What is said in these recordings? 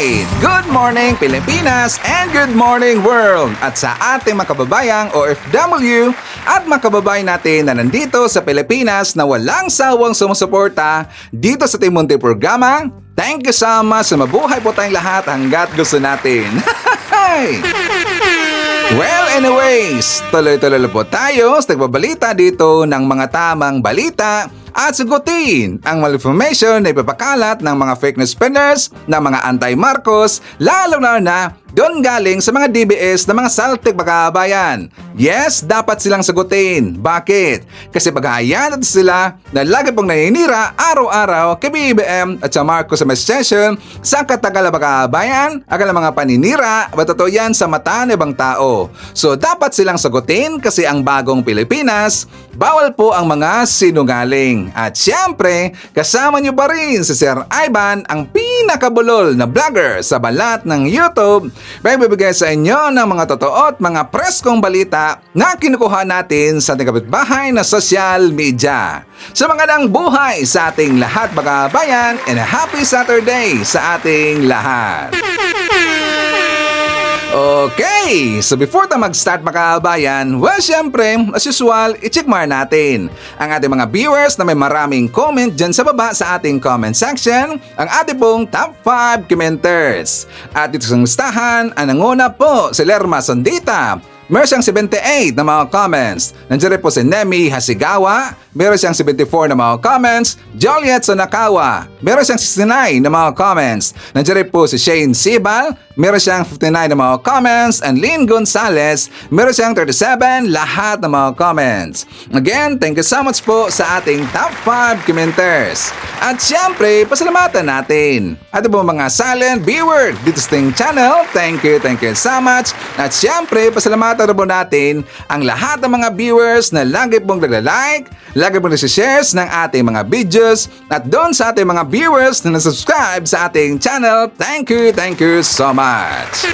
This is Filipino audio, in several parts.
Alright! Good morning Pilipinas and good morning world! At sa ating mga kababayang OFW at mga kababayan natin na nandito sa Pilipinas na walang sawang sumusuporta dito sa Team Munti programa, thank you so much. Mabuhay po tayong lahat hanggat gusto natin. Well, anyways, tuloy-tuloy po tayo sa nagbabalita dito ng mga tamang balita at sagutin ang malinformation na ipapakalat ng mga fake news spreaders, ng mga anti-Marcos, lalo na doon galing sa mga DBS na mga saltik bakabayan. Yes, dapat silang sagutin. Bakit? Kasi paghahayaan natin sila na lagi pong naninira araw-araw kay BBM at sa Marcos administration sa katagal na bakabayan, akala mga paninira, ba totoo yan sa mata ng ibang tao. So dapat silang sagutin kasi ang bagong Pilipinas, bawal po ang mga sinungaling. At syempre, kasama nyo pa rin si Sir Ivan, ang pinakabulol na vlogger sa balat ng YouTube, may bibigay sa inyo ng mga totoo at mga preskong balita na kinukuha natin sa ating kapitbahay na social media. So magandang buhay sa ating lahat mga bayan and a happy Saturday sa ating lahat. Okay, so before tayo mag-start mga kabayan, well syempre, as usual, i-check mark natin ang ating mga viewers na may maraming comment dyan sa baba sa ating comment section, ang ating pong top 5 commenters. At dito sa listahan, ang nanguna po si Lerma Sondita. Meron siyang 78 na mga comments. Nandiyan rin po si Nemi Hasigawa. Meron siyang 74 na mga comments. Joliet Sonakawa. Meron siyang 69 na mga comments. Nandiyan rin po si Shane Sibal. Meron siyang 59 na mga comments. And Lynn Gonzalez. Meron siyang 37 lahat ng mga comments. Again, thank you so much po sa ating top 5 commenters. At syempre, pasalamatan natin at po mga silent viewer dito sa ating channel. Thank you so much. At syempre, pasalamatan na po natin ang lahat ng mga viewers na lagi pong nagla-like, lagi pong nag-shares ng ating mga videos, at doon sa ating mga viewers na nag-subscribe sa ating channel. Thank you so much.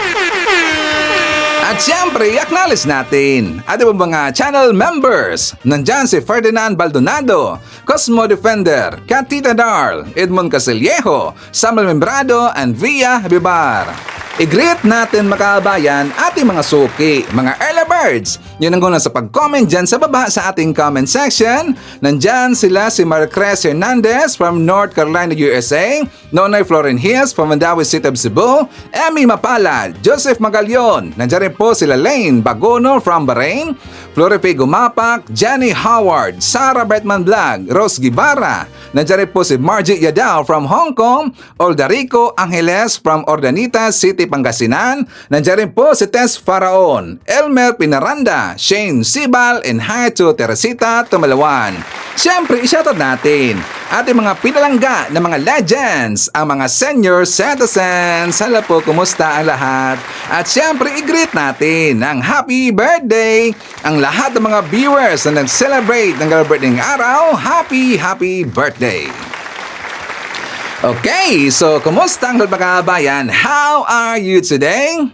At syempre, i-acknowledge natin ating mga channel members. Nandyan si Ferdinand Baldonado, Cosmo Defender, Katita Darl, Edmond Casiliejo, Samuel Membrado, and Via Bibar. I-greet natin mga kabayan ating mga suki, mga early birds. Yun ang guna sa pag-comment dyan sa baba sa ating comment section. Nandyan sila si Marcres Hernandez from North Carolina, USA, Nonay Floren Hills from Mandawi City of Cebu, Emmy Mapalad, Joseph Magalion. Nandyan rin po sila Lane Bagono from Bahrain, Floripe Gumapak, Jenny Howard, Sarah Brightman Vlog, Rose Guevara. Nandyan rin po si Margie Yadao from Hong Kong, Oldarico Angeles from Ordanita City, Pangasinan. Nandiyan rin po si Tess Faraon, Elmer Pinaranda, Shane Sibal, and hi to Teresita Tumalawan. Siyempre, i-shoutout natin ating mga pinalangga na mga legends, ang mga senior citizens. Hello po, kumusta ang lahat? At siyempre, i-greet natin ang happy birthday ang lahat ng mga viewers na nag-celebrate ng birthday araw. Happy birthday! Okay, so kumusta ang mga kabayan? How are you today?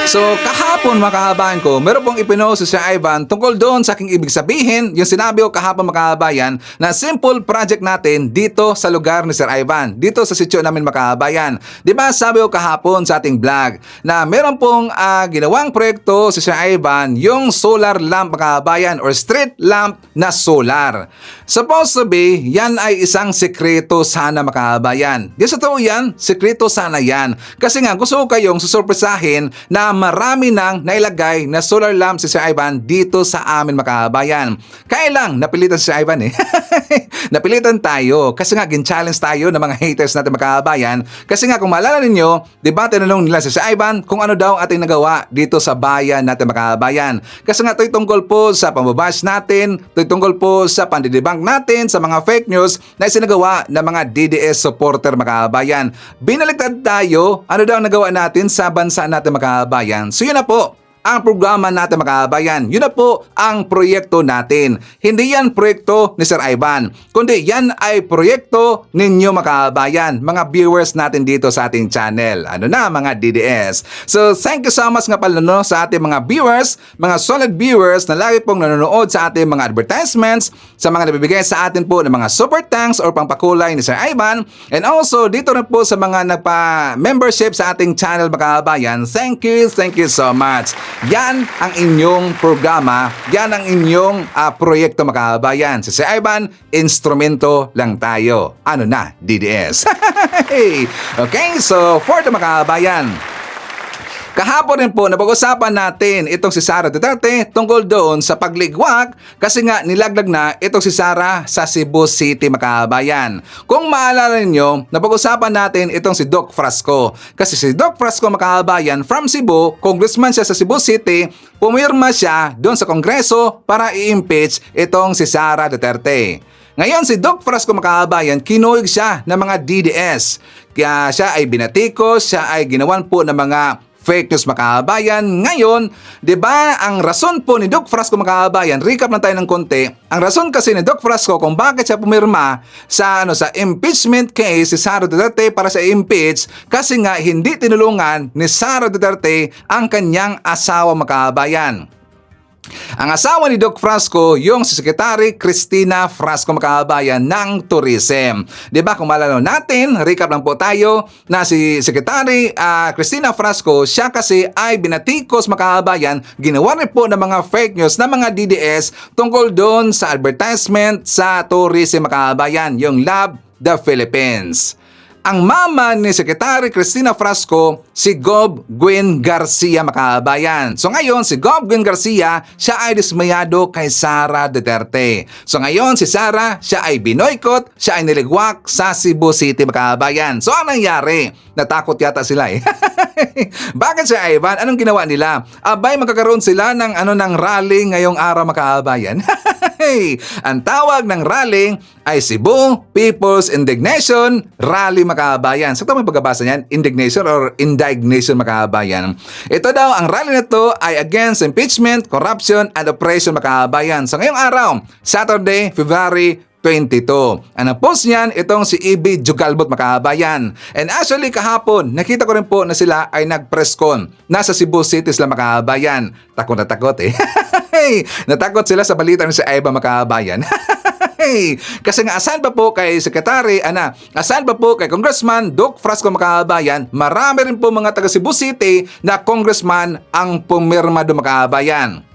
So kahapon mga kabayan ko, meron pong ipinost si Ivan tungkol doon sa aking ibig sabihin, yung sinabi ko kahapon mga kabayan na simple project natin dito sa lugar ni Sir Ivan, dito sa sityo namin mga kabayan. Diba sabi ko kahapon sa ating vlog na meron pong ginawang proyekto si Sir Ivan, yung solar lamp mga kabayan or street lamp na solar. Supposed to be, yan ay isang sekreto sana mga kabayan. Di sa totoo yan, sekreto sana yan. Kasi nga gusto ko kayong susurpresahin na marami nang nailagay na solar lamp si Sir Ivan dito sa amin mga kabayan. Kaya lang, napilitan si Sir Ivan eh. Napilitan tayo kasi nga gin-challenge tayo ng mga haters natin mga kabayan. Kasi nga kung maalala ninyo, diba tinanong nila si Sir Ivan kung ano daw ang ating nagawa dito sa bayan natin mga kabayan. Kasi nga ito'y tungkol po sa pambabash natin, ito'y tungkol po sa pandidebunk natin sa mga fake news na isinagawa ng mga DDS supporter mga kabayan. Binaliktad tayo, ano daw ang nagawa natin sa bansa natin mga kabayan. So yun na po. ang programa natin mga kababayan. Yun na po ang proyekto natin. Hindi yan proyekto ni Sir Ivan, kundi yan ay proyekto ninyo mga kababayan, mga viewers natin dito sa ating channel. Ano na mga DDS. So thank you so much nga pala no, sa ating mga viewers, mga solid viewers na lagi pong nanonood sa ating mga advertisements, sa mga nabibigay sa atin po ng mga super thanks or pangpakulay ni Sir Ivan, and also dito na po sa mga nagpa-membership sa ating channel mga kababayan. Thank you so much. Yan ang inyong programa, yan ang inyong proyekto mga kababayan. Si Sir Ivan, instrumento lang tayo. Ano na, DDS. Okay, so for the mga kababayan, kahapon rin po napag-usapan natin itong si Sara Duterte tungkol doon sa pagligwak kasi nga nilaglag na itong si Sara sa Cebu City mga kababayan. Kung maalala niyo, napag-usapan natin itong si Doc Frasco. Kasi si Doc Frasco mga kababayan from Cebu, congressman siya sa Cebu City, pumirma siya doon sa Kongreso para i-impeach itong si Sara Duterte. Ngayon si Doc Frasco mga kababayan, kinuhig siya ng mga DDS. Kaya siya ay binatikos, siya ay ginawan po ng mga fake news mga kababayan. Ngayon, 'di ba, ang rason po ni Doc Frasco mga kababayan, recap na tayo ng konti. Ang rason kasi ni Doc Frasco kung bakit siya pumirma sa sa impeachment case si Sara Duterte para sa impeach kasi nga hindi tinulungan ni Sara Duterte ang kanyang asawa mga kababayan. Ang asawa ni Doc Frasco, yung si Secretary Cristina Frasco mga kababayan ng Tourism. Diba kung malalaw natin, recap lang po tayo na si Secretary Cristina Frasco, siya kasi ay binatikos mga kababayan, ginawa rin po ng mga fake news na mga DDS tungkol doon sa advertisement sa Tourism mga kababayan, yung Love the Philippines. Ang mama ni Secretary Cristina Frasco, si Gob Gwen Garcia mga kababayan. So ngayon, si Gob Gwen Garcia, siya ay dismayado kay Sara Duterte. So ngayon, si Sara, siya ay binoykot, siya ay niligwak sa Cebu City mga kababayan. So anong nangyari? Natakot yata sila eh. Bakit si Ivan? Anong ginawa nila? Abay, magkakaroon sila ng ng rally ngayong araw mga kababayan. Ang tawag ng rally ay Cebu People's Indignation Rally mga kababayan. So ito may pagbabasa niyan, indignation or indignation mga kababayan. Ito daw, ang rally na ito ay against impeachment, corruption, and oppression mga kababayan. So ngayong araw, Saturday, February 22. Ang post niyan, itong si E.B. Jugalbot mga kababayan. And actually kahapon, nakita ko rin po na sila ay nag-press con. Nasa Cebu City sila mga kababayan. Takot na takot eh. Natakot sila sa balita ni si Ivan mga kababayan. Kasi nga asan pa po kay Secretary, asan pa po kay Congressman Doc Frasco mga kababayan, marami rin po mga taga Cebu City na congressman ang pumirma do mga kababayan.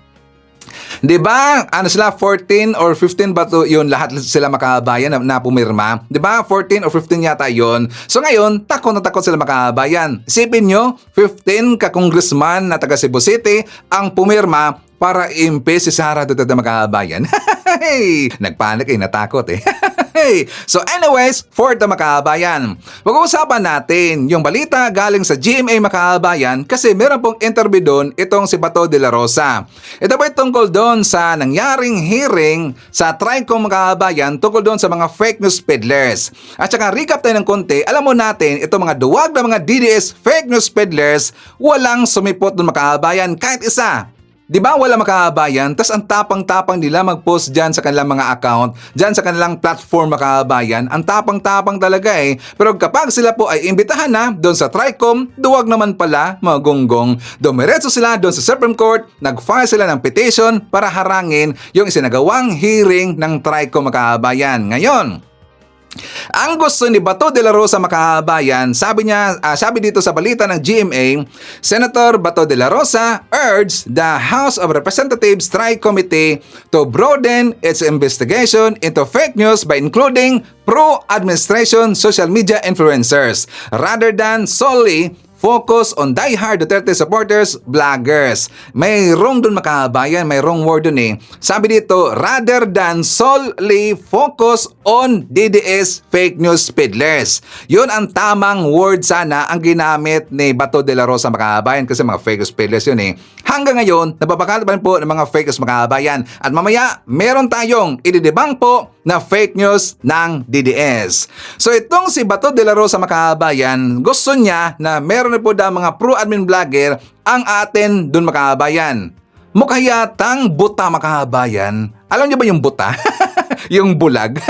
'Di ba? Sila 14 or 15 ba to yun, lahat sila makabayan na pumirma. 'Di ba? 14 or 15 yata yon. So ngayon, takot na takot sila makabayan. Isipin nyo, 15 ka congressman na taga Cebu City ang pumirma para i-impeach si Sara Duterte makabayan. Nagpanik natakot eh. So anyways, for the makabayan, pag-uusapan natin yung balita galing sa GMA makabayan kasi meron pong interview doon itong si Bato de la Rosa. Ito ba tungkol doon sa nangyaring hearing sa TRICOM makabayan tungkol doon sa mga fake news peddlers. At saka recap tayo ng konti, alam mo natin itong mga duwag na mga DDS fake news peddlers, walang sumipot doon makabayan kahit isa. Di ba wala makabayan? Tas ang tapang-tapang nila mag-post dyan sa kanilang mga account, dyan sa kanilang platform makabayan. Ang tapang-tapang talaga eh. Pero kapag sila po ay imbitahan na doon sa TRICOM, duwag naman pala mga gonggong. Dumiretso sila doon sa Supreme Court, nag-file sila ng petition para harangin yung isinagawang hearing ng TRICOM makabayan. Ngayon, ang gusto ni Bato de la Rosa makabayan, sabi dito sa balita ng GMA, Senator Bato de la Rosa urged the House of Representatives Tri-Committee to broaden its investigation into fake news by including pro-administration social media influencers rather than solely focus on die-hard Duterte supporters, vloggers. Mayroong dun makabayan, mayroong word dun eh. Sabi dito, rather than solely focus on DDS fake news peddlers. Yun ang tamang word sana ang ginamit ni Bato de la Rosa makabayan kasi mga fake news peddlers yun eh. Hanggang ngayon, napapakalat pa rin po ng mga fake news makabayan. At mamaya, meron tayong ididebang po na fake news ng DDS. So itong si Bato de la Rosa makabayan, gusto niya na meron meron na po daw mga pro-admin vlogger ang atin doon mga kababayan. Mukha yatang buta mga kababayan. Alam niyo ba yung buta? Yung bulag?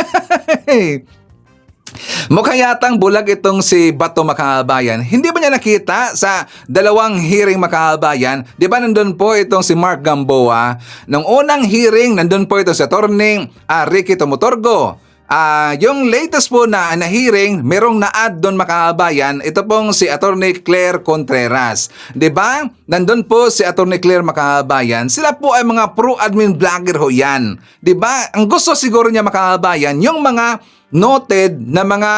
Mukha yatang bulag itong si Bato makabayan. Hindi ba niya nakita sa dalawang hearing makabayan? Di ba nandun po itong si Mark Gamboa? Nung unang hearing, nandun po ito si Atty. Ricky Tumutorgo. Yung latest po na hearing, merong na-add doon makabayan, ito pong si Atty. Claire Contreras. 'Di ba? Nandun po si Atty. Claire makabayan. Sila po ay mga pro-admin vlogger ho yan. 'Di ba? Ang gusto siguro niya makabayan, yung mga noted na mga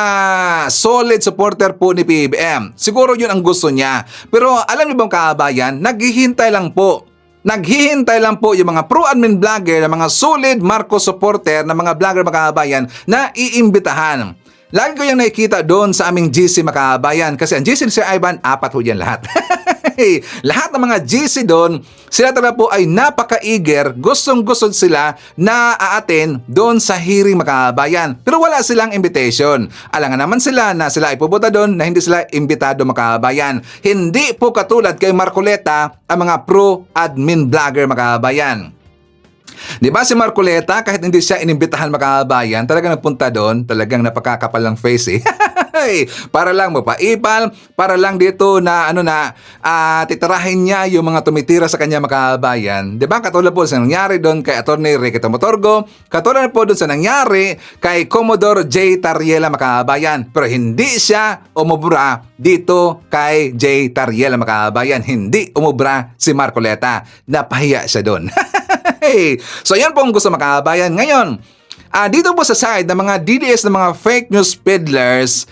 solid supporter po ni PBBM. Siguro yun ang gusto niya. Pero alam niyo bang kabayan, naghihintay lang po. Naghihintay lang po yung mga pro-admin vlogger, na mga solid Marcos supporter na mga vlogger makabayan na iimbitahan. Lagi ko yung nakikita doon sa aming GC makabayan kasi ang GC ni Sir Ivan, 4 ho yan lahat. Lahat ng mga GC doon, sila talaga po ay napaka-eager, gustong-gusto sila na aaten doon sa hearing makabayan. Pero wala silang invitation. Alangan naman sila na sila ay pupunta doon na hindi sila imbitado makabayan. Hindi po katulad kay Marcoleta ang mga pro-admin vlogger makabayan. Di ba si Marcoleta, kahit hindi siya inimbitahan makabayan, talagang nagpunta doon, talagang napakakapal ng face para lang mapaipal, para lang dito na titirahin niya yung mga tumitira sa kanya makabayan. Di ba? Katulad po sa nangyari doon kay Atty. Ricky Tumutorgo, katulad po doon sa nangyari kay Commodore J. Tariela makabayan. Pero hindi siya umubra dito kay J. Tariela makabayan. Hindi umubra si Marcoleta. Napahiya siya doon. So yan po ang gusto makabayan. Ngayon, dito po sa side ng mga DDS ng mga fake news peddlers,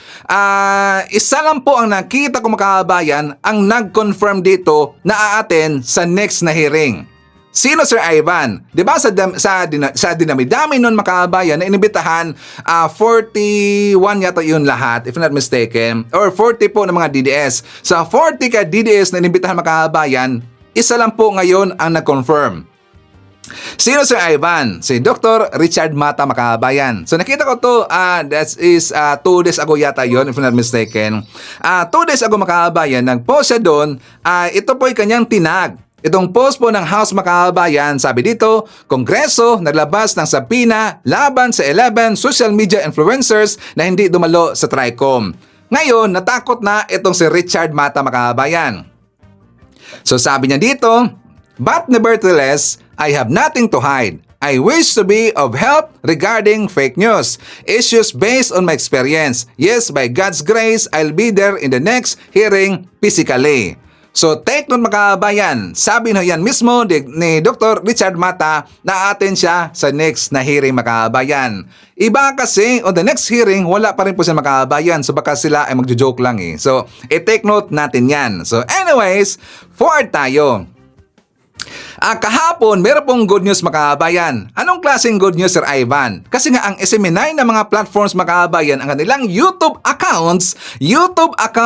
isa lang po ang nakita ko makabayan ang nag-confirm dito na aaten sa next na hearing. Sino Sir Ivan? 'Di ba sa dinami-dami noon makabayan na inibitahan 41 yata 'yun lahat if not mistaken or 40 po ng mga DDS. Sa 40 ka DDS na inibitahan makabayan, isa lang po ngayon ang nag-confirm. Sino Sir Ivan? Si Dr. Richard Mata makabayan. So nakita ko to, that is 2 days ago yata yon if not mistaken. 2 days ago makabayan, nag-post siya doon. Ito po ay kanyang tinag. Itong post po ng House makabayan, sabi dito, Kongreso naglabas ng sabina laban sa 11 social media influencers na hindi dumalo sa TRICOM. Ngayon, natakot na itong si Richard Mata makabayan. So sabi niya dito, but nevertheless, I have nothing to hide. I wish to be of help regarding fake news. Issues based on my experience. Yes, by God's grace, I'll be there in the next hearing physically. So take note makabayan, sabi na yan mismo ni Dr. Richard Mata na atin siya sa next na hearing makabayan. Iba kasi on the next hearing, wala pa rin po siya makabayan. So baka sila ay magjo-joke lang eh. So i-take note natin yan. So anyways, forward tayo. Kahapon, meron pong good news makabayan. Anong klaseng good news Sir Ivan? Kasi nga ang SMNI na mga platforms makabayan, ang kanilang YouTube accounts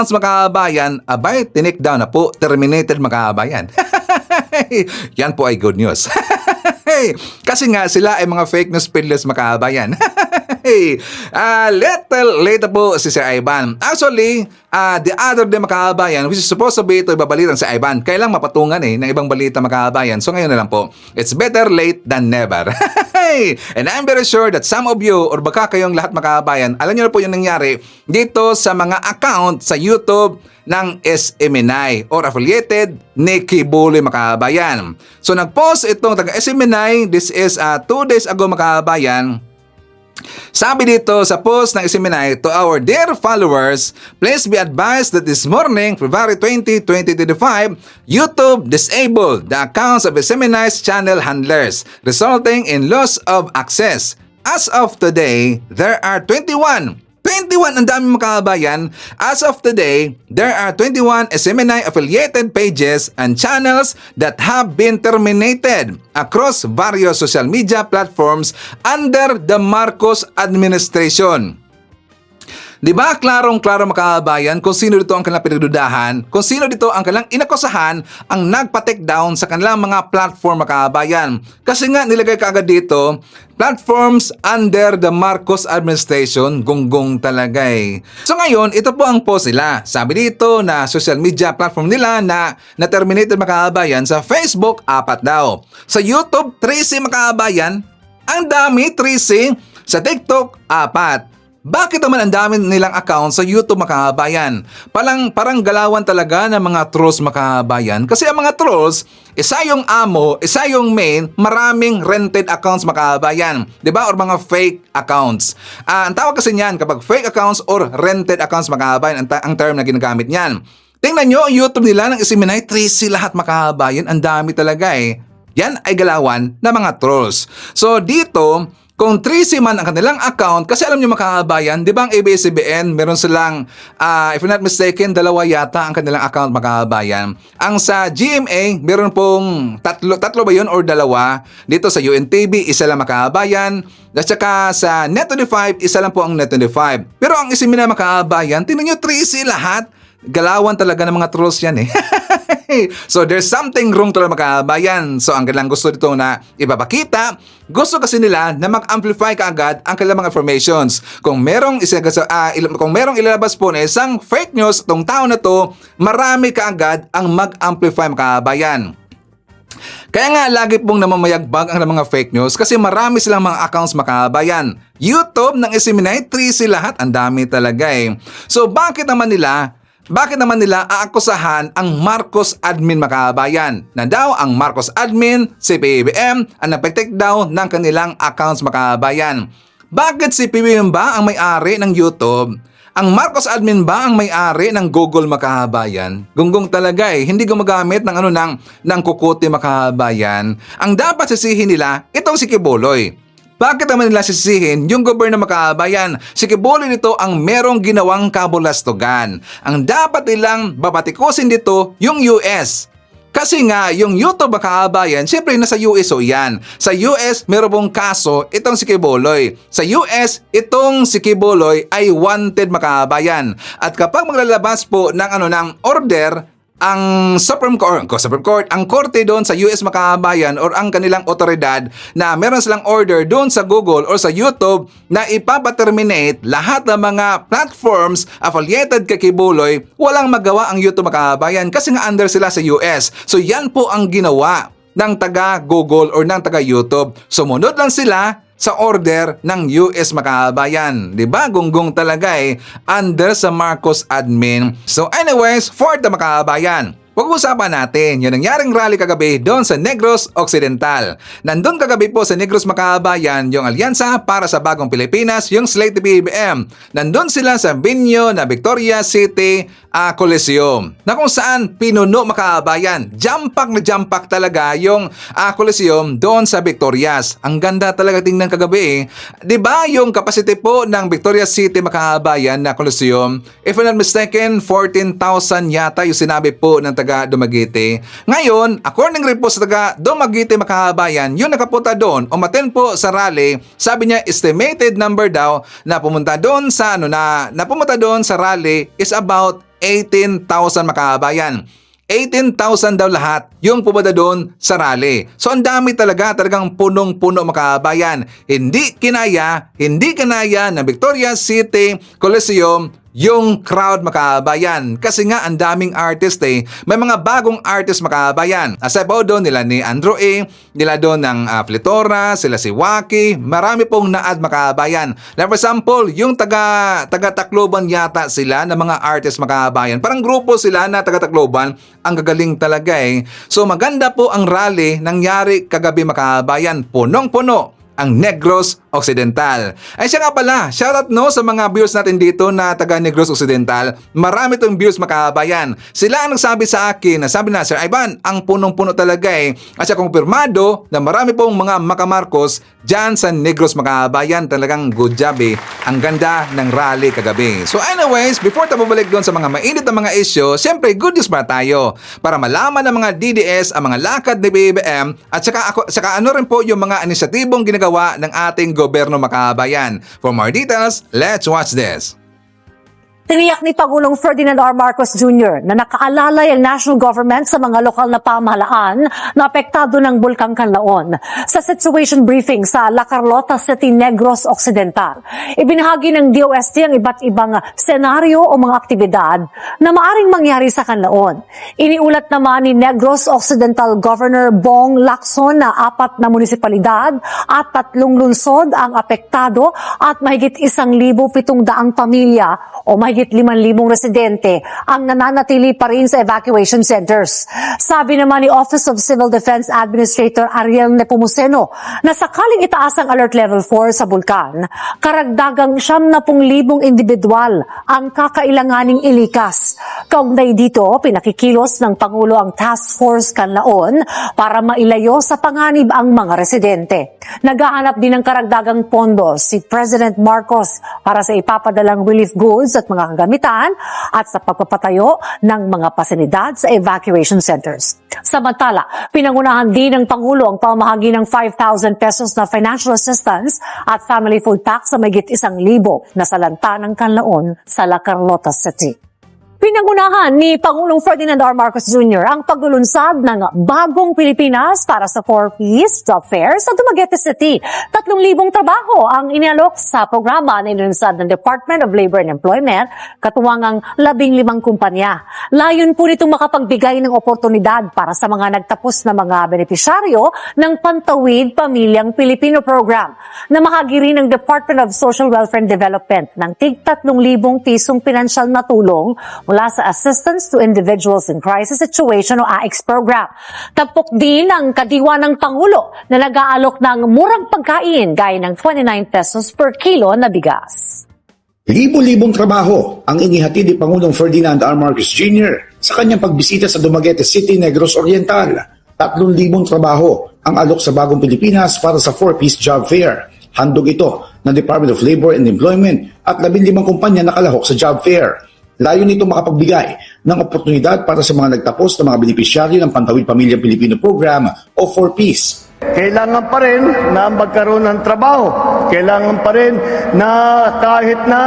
makabayan, abay, tinik down na po, terminated makabayan. Yan po ay good news. Kasi nga sila ay mga fake news peddlers makabayan. Little later po si Sir Ivan. Actually, the other day makabayan, which is supposed to be ito ibabalitan si Ivan. Kailang mapatungan ng ibang balita makabayan. So ngayon na lang po. It's better late than never. And I'm very sure that some of you, or baka kayong lahat makabayan, alam niyo na po yung nangyari dito sa mga account sa YouTube ng SMNI or affiliated ni Kibuloy makabayan. So nag-post itong taga SMNI, this is 2 days ago makabayan. Sabi dito sa post ng SMNI, to our dear followers, please be advised that this morning, February 20, 2025, YouTube disabled the accounts of SMNI's channel handlers, resulting in loss of access. As of today, there are 21, ang dami makabayan. As of today, there are 21 SMNI affiliated pages and channels that have been terminated across various social media platforms under the Marcos administration. Di ba klarong-klaro makabayan kung sino dito ang kanilang pinagdudahan, kung sino dito ang kanilang inakusahan ang nagpa-take down sa kanilang mga platform makabayan. Kasi nga nilagay kaagad dito, platforms under the Marcos administration, gunggong talaga eh. So ngayon, ito po ang post nila. Sabi dito na social media platform nila na na-terminated makabayan sa Facebook, 4 daw. Sa YouTube, 13 makabayan. Ang dami, 13. Sa TikTok, 4. Bakit naman ang dami nilang account sa YouTube makabayan? Parang galawan talaga ng mga trolls makabayan. Kasi ang mga trolls, isa yung amo, isa yung main, maraming rented accounts makabayan. 'Di ba? Or mga fake accounts. Ang tawag kasi niyan kapag fake accounts or rented accounts makabayan, ang term na ginagamit niyan. Tingnan nyo ang YouTube nila ng isiminay, 13 lahat makabayan. Ang dami talaga eh. Yan ay galawan ng mga trolls. So dito, kung 13 man ang kanilang account, kasi alam nyo makabayan, di ba ang ABS-CBN, meron silang, if I'm not mistaken, 2 yata ang kanilang account makabayan. Ang sa GMA, meron pong tatlo ba yun or 2? Dito sa UNTV, isa lang makabayan. At saka sa Net25, isa lang po ang Net25. Pero ang isimina makabayan, tingnan nyo 13 lahat. Galawan talaga ng mga trolls yan eh. So there's something wrong talaga makabayan. So ang kailang gusto dito na ipapakita, gusto kasi nila na mag-amplify kaagad ang kailang mga informations. Kung merong ilalabas po na isang fake news tong tao na to, marami kaagad ang mag-amplify makabayan. Kaya nga lagi pong namamayagbag ang mga fake news kasi marami silang mga accounts makabayan. YouTube ng isiminay, 13 lahat, ang dami talaga eh. So bakit naman nila aakusahan ang Marcos admin makabayan? Na daw ang Marcos admin, si PBBM, ang nagpe-take down ng kanilang accounts makabayan. Bakit si PBBM ba ang may-ari ng YouTube? Ang Marcos admin ba ang may-ari ng Google makabayan? Gunggong talaga eh, hindi gumagamit ng kukuti makabayan. Ang dapat sisihin nila, itong si Kibuloy. Bakit naman nila sisihin yung gobyerno makabayan? Si Kibuloy nito ang merong ginawang kabulastugan. Ang dapat nilang babatikusin dito yung US. Kasi nga, yung YouTube makabayan, siyempre nasa US o yan. Sa US, meron pong kaso itong si Kibuloy. Sa US, itong si Kibuloy ay wanted makabayan. At kapag maglalabas po ng order, ang Supreme Court, ang korte doon sa US makabayan or ang kanilang otoridad na meron silang order doon sa Google or sa YouTube na ipapaterminate lahat ng mga platforms affiliated kay Kibuloy, walang magawa ang YouTube makabayan kasi nga under sila sa US. So yan po ang ginawa ng taga Google or ng taga YouTube. Sumunod lang sila sa order ng US makabayan. Diba? Gunggong talaga eh. Under sa Marcos admin. So anyways, for the makabayan, pag-uusapan natin yung nangyaring rally kagabi doon sa Negros Occidental. Nandun kagabi po sa Negros Makabayan yung alyansa para sa bagong Pilipinas, yung Slate PBBM. Nandun sila sa venue na Victoria City Coliseum, na kung saan pinuno makabayan. Jump pack talaga yung Coliseum doon sa Victorias. Ang ganda talaga tingnan kagabi eh. Diba yung capacity po ng Victoria City makabayan na Coliseum, if I'm not mistaken, 14,000 yata yung sinabi po ng taga Dumaguete. Ngayon, according rin po sa taga Dumaguete makabayan, yung nakapunta doon o maten po sa rally, sabi niya estimated number daw na pumunta doon sa pumunta doon sa rally is about 18,000 makabayan. 18,000 daw lahat yung pumunta doon sa rally. So ang dami talagang punong-puno makabayan. Hindi kinaya ng Victoria City Coliseum yung crowd makabayan. Kasi nga ang daming artist eh. May mga bagong artist makabayan. Aside po doon nila ni Andrew A, nila doon ng Flitora, sila si Waki, marami pong na-add makabayan. Like for example, yung taga Tacloban yata sila na mga artist makabayan. Parang grupo sila na taga Tacloban. Ang gagaling talaga eh. So maganda po ang rally nangyari kagabi makabayan. Punong-puno ang Negros Occidental. Ay siya nga pala, shoutout sa mga viewers natin dito na taga Negros Occidental. Marami itong viewers makabayan. Sila ang nagsabi sa akin na sabi na, Sir Ivan, ang punong-puno talaga eh. At siya kumpirmado na marami pong mga makamarcos dyan sa Negros makabayan. Talagang good job eh. Ang ganda ng rally kagabi. So anyways, before tayo bumalik doon sa mga mainit na mga issue, siyempre good news para tayo. Para malaman ng mga DDS ang mga lakad ni BBM at saka ano rin po yung mga inisyatibong ginagawa ng ating gobyerno makabayan. For more details, let's watch this. Tiniyak ni Pangulong Ferdinand R. Marcos Jr. na nakaalalay ang national government sa mga lokal na pamahalaan na apektado ng Bulkang Kanlaon. Sa situation briefing sa La Carlota City, Negros Occidental, ibinahagi ng DOST ang iba't ibang senaryo o mga aktibidad na maaring mangyari sa Kanlaon. Iniulat naman ni Negros Occidental Governor Bong Lacson na 4 na munisipalidad at 3 lungsod ang apektado at mahigit 1,700 pamilya o mahigit 5,000 residente ang nananatili pa rin sa evacuation centers. Sabi naman ni Office of Civil Defense Administrator Ariel Nepomuceno na sakaling itaas ang Alert Level 4 sa bulkan, karagdagang 70,000 individual ang kakailanganing ilikas. Kaugnay dito, pinakikilos ng Pangulo ang Task Force Kanlaon para mailayo sa panganib ang mga residente. Naghahanap din ng karagdagang pondo si President Marcos para sa ipapadalang relief goods at mga kagamitan at sa pagpapatayo ng mga pasilidad sa evacuation centers. Samantala, pinangunahan din ng Pangulo ang pamahagi ng 5,000 pesos na financial assistance at family food pack sa mahigit 1,000 na salanta ng Kanlaon sa La Carlota City. Pinangunahan ni Pangulong Ferdinand R. Marcos Jr. ang paglulunsad ng Bagong Pilipinas para sa 4-piece job fair sa Dumaguete City. 3,000 trabaho ang inialok sa programa na inilunsad ng Department of Labor and Employment, katuwang ang 15 kumpanya. Layon po nitong makapagbigay ng oportunidad para sa mga nagtapos na mga benepisyaryo ng Pantawid Pamilyang Pilipino Program na mahagi rin ng Department of Social Welfare and Development ng tig 3,000 pisong pinansyal na tulong mula sa Assistance to Individuals in Crisis Situation o AICS program. Tampok din ang kadiwa ng Pangulo na nag-aalok ng murang pagkain gaya ng 29 pesos per kilo na bigas. Libo-libong trabaho ang inihatid ni Pangulong Ferdinand R. Marcos Jr. sa kanyang pagbisita sa Dumaguete City, Negros Oriental. 3,000 trabaho ang alok sa Bagong Pilipinas para sa 4-piece job fair. Handog ito ng Department of Labor and Employment at 15 kumpanya nakalahok sa job fair. Layo nito makapagbigay ng oportunidad para sa mga nagtapos na mga benepisyaryo ng Pantawid Pamilyang Pilipino Program o 4-piece. Kailangan pa rin na magkaroon ng trabaho. Kailangan pa rin na kahit na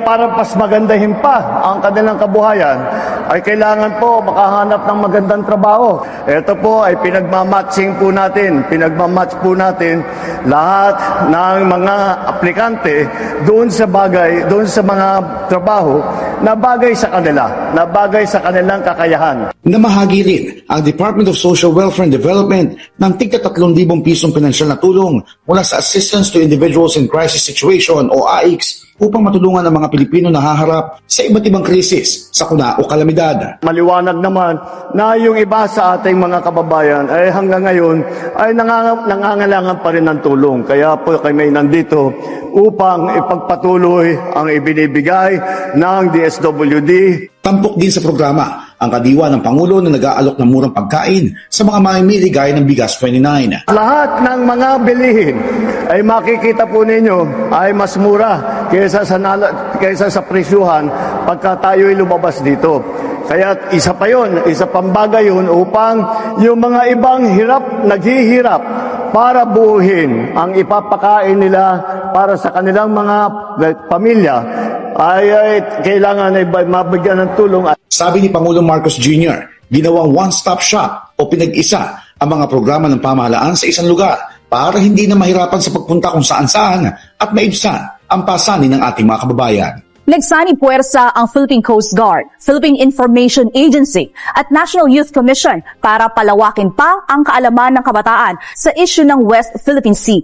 para mas magandahin pa ang kanilang kabuhayan, ay kailangan po makahanap ng magandang trabaho. Ito po ay pinagmamatching po natin, pinagmamatch po natin lahat ng mga aplikante doon sa mga trabaho na bagay sa kanila, na bagay sa kanilang kakayahan. Namahagi rin ang Department of Social Welfare and Development ng tigka 3,000 pisong pinansyal na tulong mula sa Assistance to Individuals in Crisis Situation o AICS upang matulungan ang mga Pilipino na haharap sa iba't ibang krisis, sakuna o kalamidad. Maliwanag naman na yung iba sa ating mga kababayan ay hanggang ngayon ay nangangailangan pa rin ng tulong. Kaya po kami nandito upang ipagpatuloy ang ibinibigay ng DSWD. Tampok din sa programa ang kadiwa ng Pangulo na nag-aalok ng murang pagkain sa mga mamimili gaya ng Bigas 29. Lahat ng mga bilihin ay makikita po ninyo ay mas mura kaysa sa presyuhan pagka tayo'y lumabas dito. Kaya isa pang bagay yun upang yung mga ibang naghihirap para buuhin ang ipapakain nila para sa kanilang mga pamilya ay kailangan ay mabigyan ng tulong. Sabi ni Pangulong Marcos Jr., ginawang one-stop shop o pinag-isa ang mga programa ng pamahalaan sa isang lugar para hindi na mahirapan sa pagpunta kung saan-saan at maibsan ang pasanin ng ating mga kababayan. Nagsani puwersa ang Philippine Coast Guard, Philippine Information Agency at National Youth Commission para palawakin pa ang kaalaman ng kabataan sa issue ng West Philippine Sea.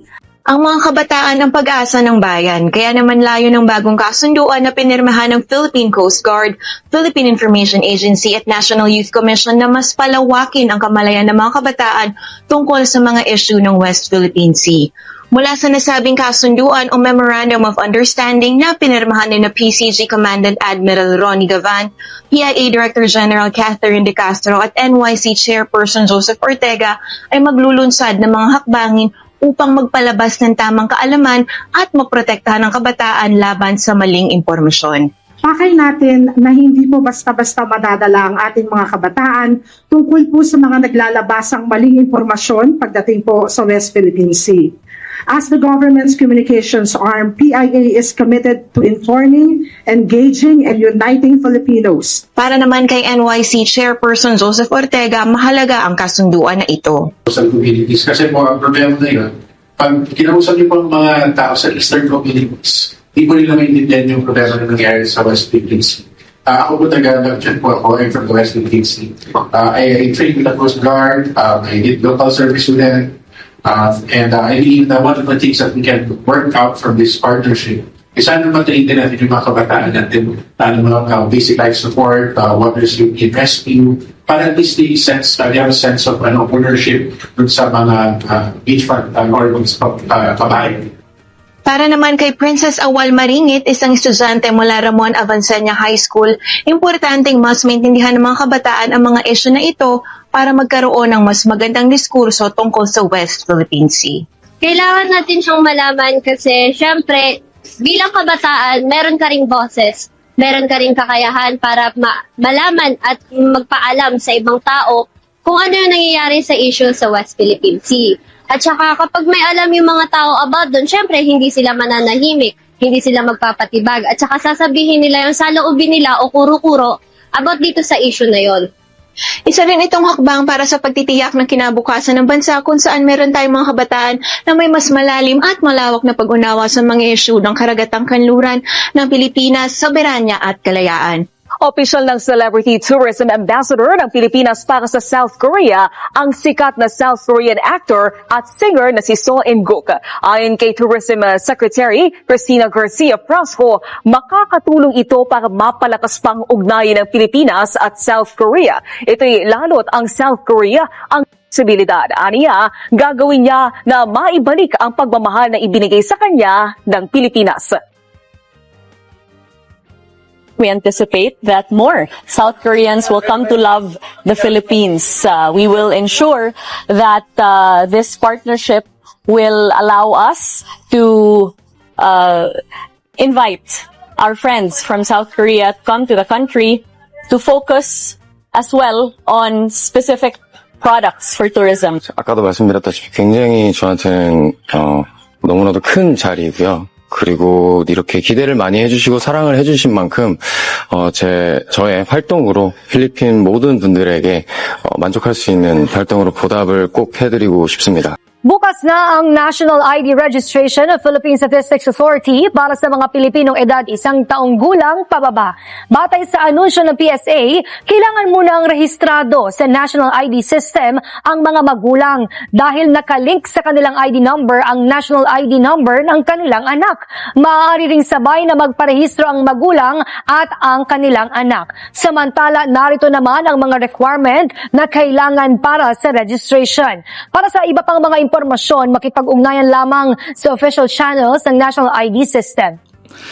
Ang mga kabataan ang pag-asa ng bayan, kaya naman layo ng bagong kasunduan na pinirmahan ng Philippine Coast Guard, Philippine Information Agency at National Youth Commission na mas palawakin ang kamalayan ng mga kabataan tungkol sa mga issue ng West Philippine Sea. Mula sa nasabing kasunduan o Memorandum of Understanding na pinirmahan ni na PCG Commandant Admiral Ronnie Gavan, PIA Director General Catherine De Castro at NYC Chairperson Joseph Ortega ay maglulunsad ng mga hakbangin upang magpalabas ng tamang kaalaman at maprotektahan ang kabataan laban sa maling impormasyon. Pakay natin na hindi po basta-basta madadala ang ating mga kabataan tungkol po sa mga naglalabasang maling impormasyon pagdating po sa West Philippine Sea. As the government's communications arm, PIA is committed to informing, engaging, and uniting Filipinos. Para naman kay NYC Chairperson Joseph Ortega, mahalaga ang kasunduan na ito. Sa communities. Kasi po, ang problema na yun, pag kinausap niyo po ang mga tao sa Eastern communities, hindi po nila maintindihan yung problema na nangyari sa West Philippines. Ako po taga-Nagchan po ako. I'm from the West Philippines. I trained with the Coast Guard. I did local service with them. And I believe that one of the things that we can work out from this partnership is sana matrain din natin yung mga kabataan natin, mga basic life support, water safety rescue, para at least they have a sense of ownership dun sa mga beachfront or kabahay. Para naman kay Princess Awal Maringit, isang estudyante mula Ramon Avancenia High School, importanteng mas maintindihan ng mga kabataan ang mga isyu na ito para magkaroon ng mas magandang diskurso tungkol sa West Philippine Sea. Kailangan natin siyang malaman kasi syempre bilang kabataan, meron ka ring boses, meron ka ring kakayahan para malaman at magpaalam sa ibang tao kung ano yung nangyayari sa issue sa West Philippine Sea. At saka kapag may alam yung mga tao about doon, syempre hindi sila mananahimik, hindi sila magpapatibag. At saka sasabihin nila yung saloobin nila o kuro-kuro about dito sa issue na yon. Isa rin itong hakbang para sa pagtitiyak ng kinabukasan ng bansa kung saan meron tayong mga kabataan na may mas malalim at malawak na pag-unawa sa mga issue ng karagatang kanluran ng Pilipinas, soberanya at kalayaan. Opisyal ng Celebrity Tourism Ambassador ng Pilipinas para sa South Korea ang sikat na South Korean actor at singer na si Seo In-guk. Ayon kay Tourism Secretary Cristina Garcia Prasco, makakatulong ito para mapalakas pang ugnayan ng Pilipinas at South Korea. Ito'y lalo't ang South Korea ang posibilidad. Aniya, gagawin niya na maibalik ang pagmamahal na ibinigay sa kanya ng Pilipinas. We anticipate that more South Koreans will come to love the Philippines. We will ensure that this partnership will allow us to invite our friends from South Korea to come to the country to focus as well on specific products for tourism. 아까도 말씀드렸다시피 굉장히 저한테는 너무나도 큰 자리이고요. 그리고 이렇게 기대를 많이 해주시고 사랑을 해주신 만큼 저의 활동으로 필리핀 모든 분들에게 만족할 수 있는 활동으로 보답을 꼭 해드리고 싶습니다. Bukas na ang National ID Registration of Philippine Statistics Authority para sa mga Pilipinong edad 1 taong gulang pababa. Batay sa anunsyo ng PSA, kailangan munang rehistrado sa National ID System ang mga magulang dahil nakalink sa kanilang ID number ang National ID number ng kanilang anak. Maaari ring sabay na magparehistro ang magulang at ang kanilang anak. Samantala, narito naman ang mga requirement na kailangan para sa registration. Para sa iba pang mga impormasyon, makipag-ugnayan lamang sa official channels ng National ID System.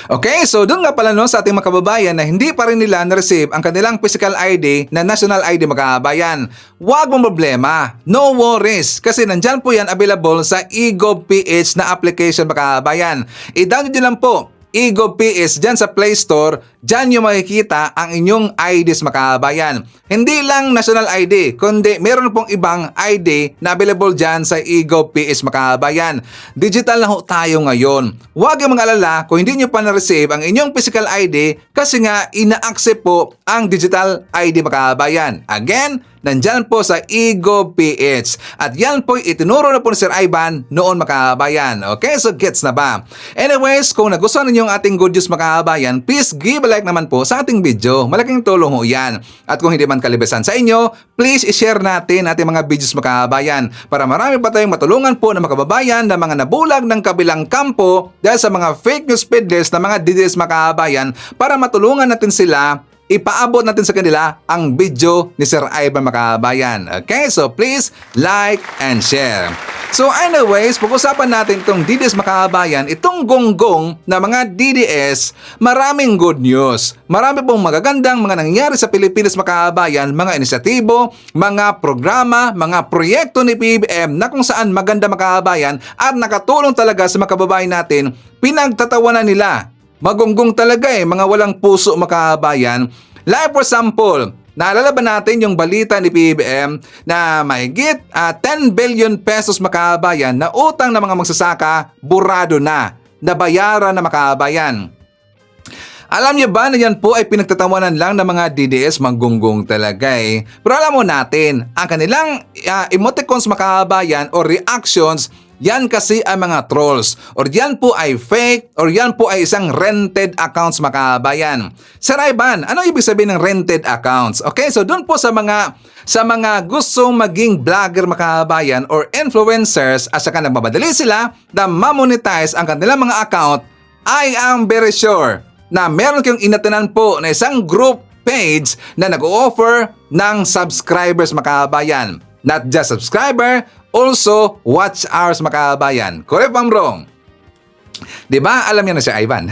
Okay, so doon nga pala no sa ating mga kababayan na hindi pa rin nila na-receive ang kanilang physical ID na National ID mga kababayan. Huwag mong problema, no worries, kasi nandyan po yan available sa eGov.ph na application mga kababayan. I-download nyo lang po eGov.ph dyan sa Play Store, dyan nyo makikita ang inyong IDs mga kababayan. Hindi lang National ID, kundi meron pong ibang ID na available dyan sa eGov.ph mga kababayan. Digital na ho tayo ngayon. Huwag yung mga alala kung hindi nyo pa na-receive ang inyong physical ID kasi nga ina-accept po ang digital ID mga kababayan. Again, nandyan po sa eGov.ph. At yan po itinuro na po ni Sir Ivan noon mga kababayan. Okay, so gets na ba? Anyways, kung nagustuhan ninyo ang ating good news mga kababayan, please give a like naman po sa ating video. Malaking tulong ho yan. At kung hindi man kalibesan sa inyo, please i-share natin ating mga videos mga kababayan para marami pa tayong matulungan po ng mga kababayan na mga nabulag ng kabilang kampo dahil sa mga fake news peddlers na mga DDS mga kababayan para matulungan natin sila. Ipaabot natin sa kanila ang video ni Sir Ivan mga kababayan. Okay, so please like and share. So anyways, pag-usapan natin itong DDS mga kababayan, itong gonggong na mga DDS, maraming good news. Marami pong magagandang mga nangyayari sa Pilipinas mga kababayan, mga inisyatibo, mga programa, mga proyekto ni PBBM na kung saan maganda mga kababayan at nakatulong talaga sa mga kababayan natin, pinagtatawanan nila. Magonggong talaga mga walang puso mga kababayan. Like for example, Naalala ba natin yung balita ni PBBM na mahigit 10 billion pesos makabayan na utang ng mga magsasaka burado na, nabayaran na makabayan. Alam niyo ba na yan po ay pinagtatawanan lang ng mga DDS, manggunggong talaga eh. Pero alam mo natin, ang kanilang emoticons makabayan o reactions, yan kasi ay mga trolls, or yan po ay fake, or yan po ay isang rented accounts makabayan. Sir Ivan, ano ibig sabihin ng rented accounts? Okay, so doon po sa mga gustong maging vlogger makabayan or influencers at saka nagmamadali sila na ma-monetize ang kanilang mga account, I am very sure na meron kayong inatanan po na isang group page na nag-o-offer ng subscribers makabayan. Not just subscriber, also watch hours makabayan. Correct ba, wrong? Diba? Alam niya na si Ivan.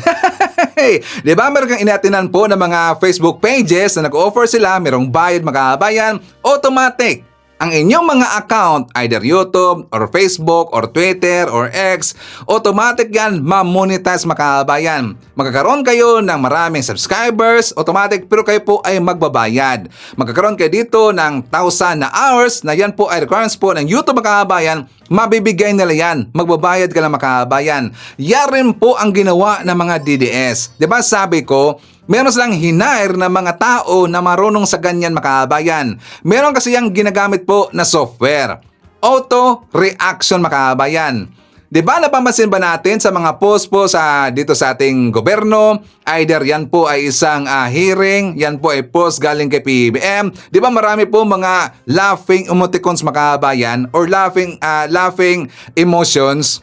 Diba? Meron kang inatinan po ng mga Facebook pages na nag-offer sila, merong bayad makabayan, automatic. Ang inyong mga account, either YouTube or Facebook or Twitter or X, automatic yan ma-monetize makabayan. Magkakaroon kayo ng maraming subscribers, automatic, pero kayo po ay magbabayad. Magkakaroon kayo dito ng 1,000 na hours na yan po ay requirements po ng YouTube makabayan, mabibigay nila yan. Magbabayad ka lang makabayan. Yan rin po ang ginawa ng mga DDS. Diba sabi ko, meron silang hinire na mga tao na marunong sa ganyan makabayan. Meron kasi yung ginagamit po na software. Auto reaction makabayan. Diba napapansin ba natin sa mga post po dito sa ating gobyerno, either yan po ay isang hearing, yan po ay post galing kay PBBM. Diba marami po mga laughing emoticons makabayan or laughing emotions.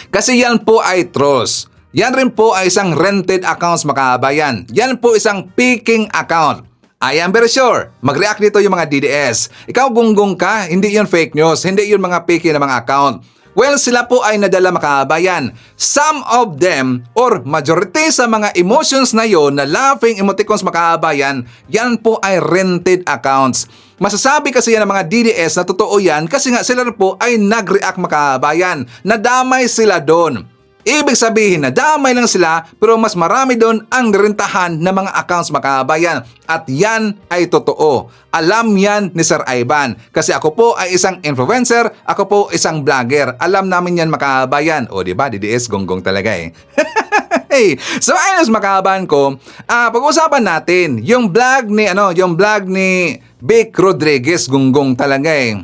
Kasi yan po ay trolls. Yan rin po ay isang rented accounts makabayan. Yan po isang peaking account. I am very sure, mag-react dito yung mga DDS. Ikaw gunggong ka, hindi yun fake news, hindi yun mga peaking na mga account. Well, sila po ay nadala makabayan. Some of them or majority sa mga emotions na yon na laughing emoticons makabayan, yan po ay rented accounts. Masasabi kasi yan ng mga DDS na totoo yan kasi nga sila po ay nag-react makabayan. Nadamay sila doon. Ibig sabihin na damay lang sila pero mas marami doon ang nirentahan ng mga accounts makabayan. At yan ay totoo. Alam yan ni Sir Ivan. Kasi ako po ay isang influencer, ako po isang vlogger. Alam namin yan makabayan. O diba, DDS gonggong talaga eh. Hey, so ayos makabayan ko, pag-usapan natin yung vlog ni Vic Rodriguez, gonggong talaga eh.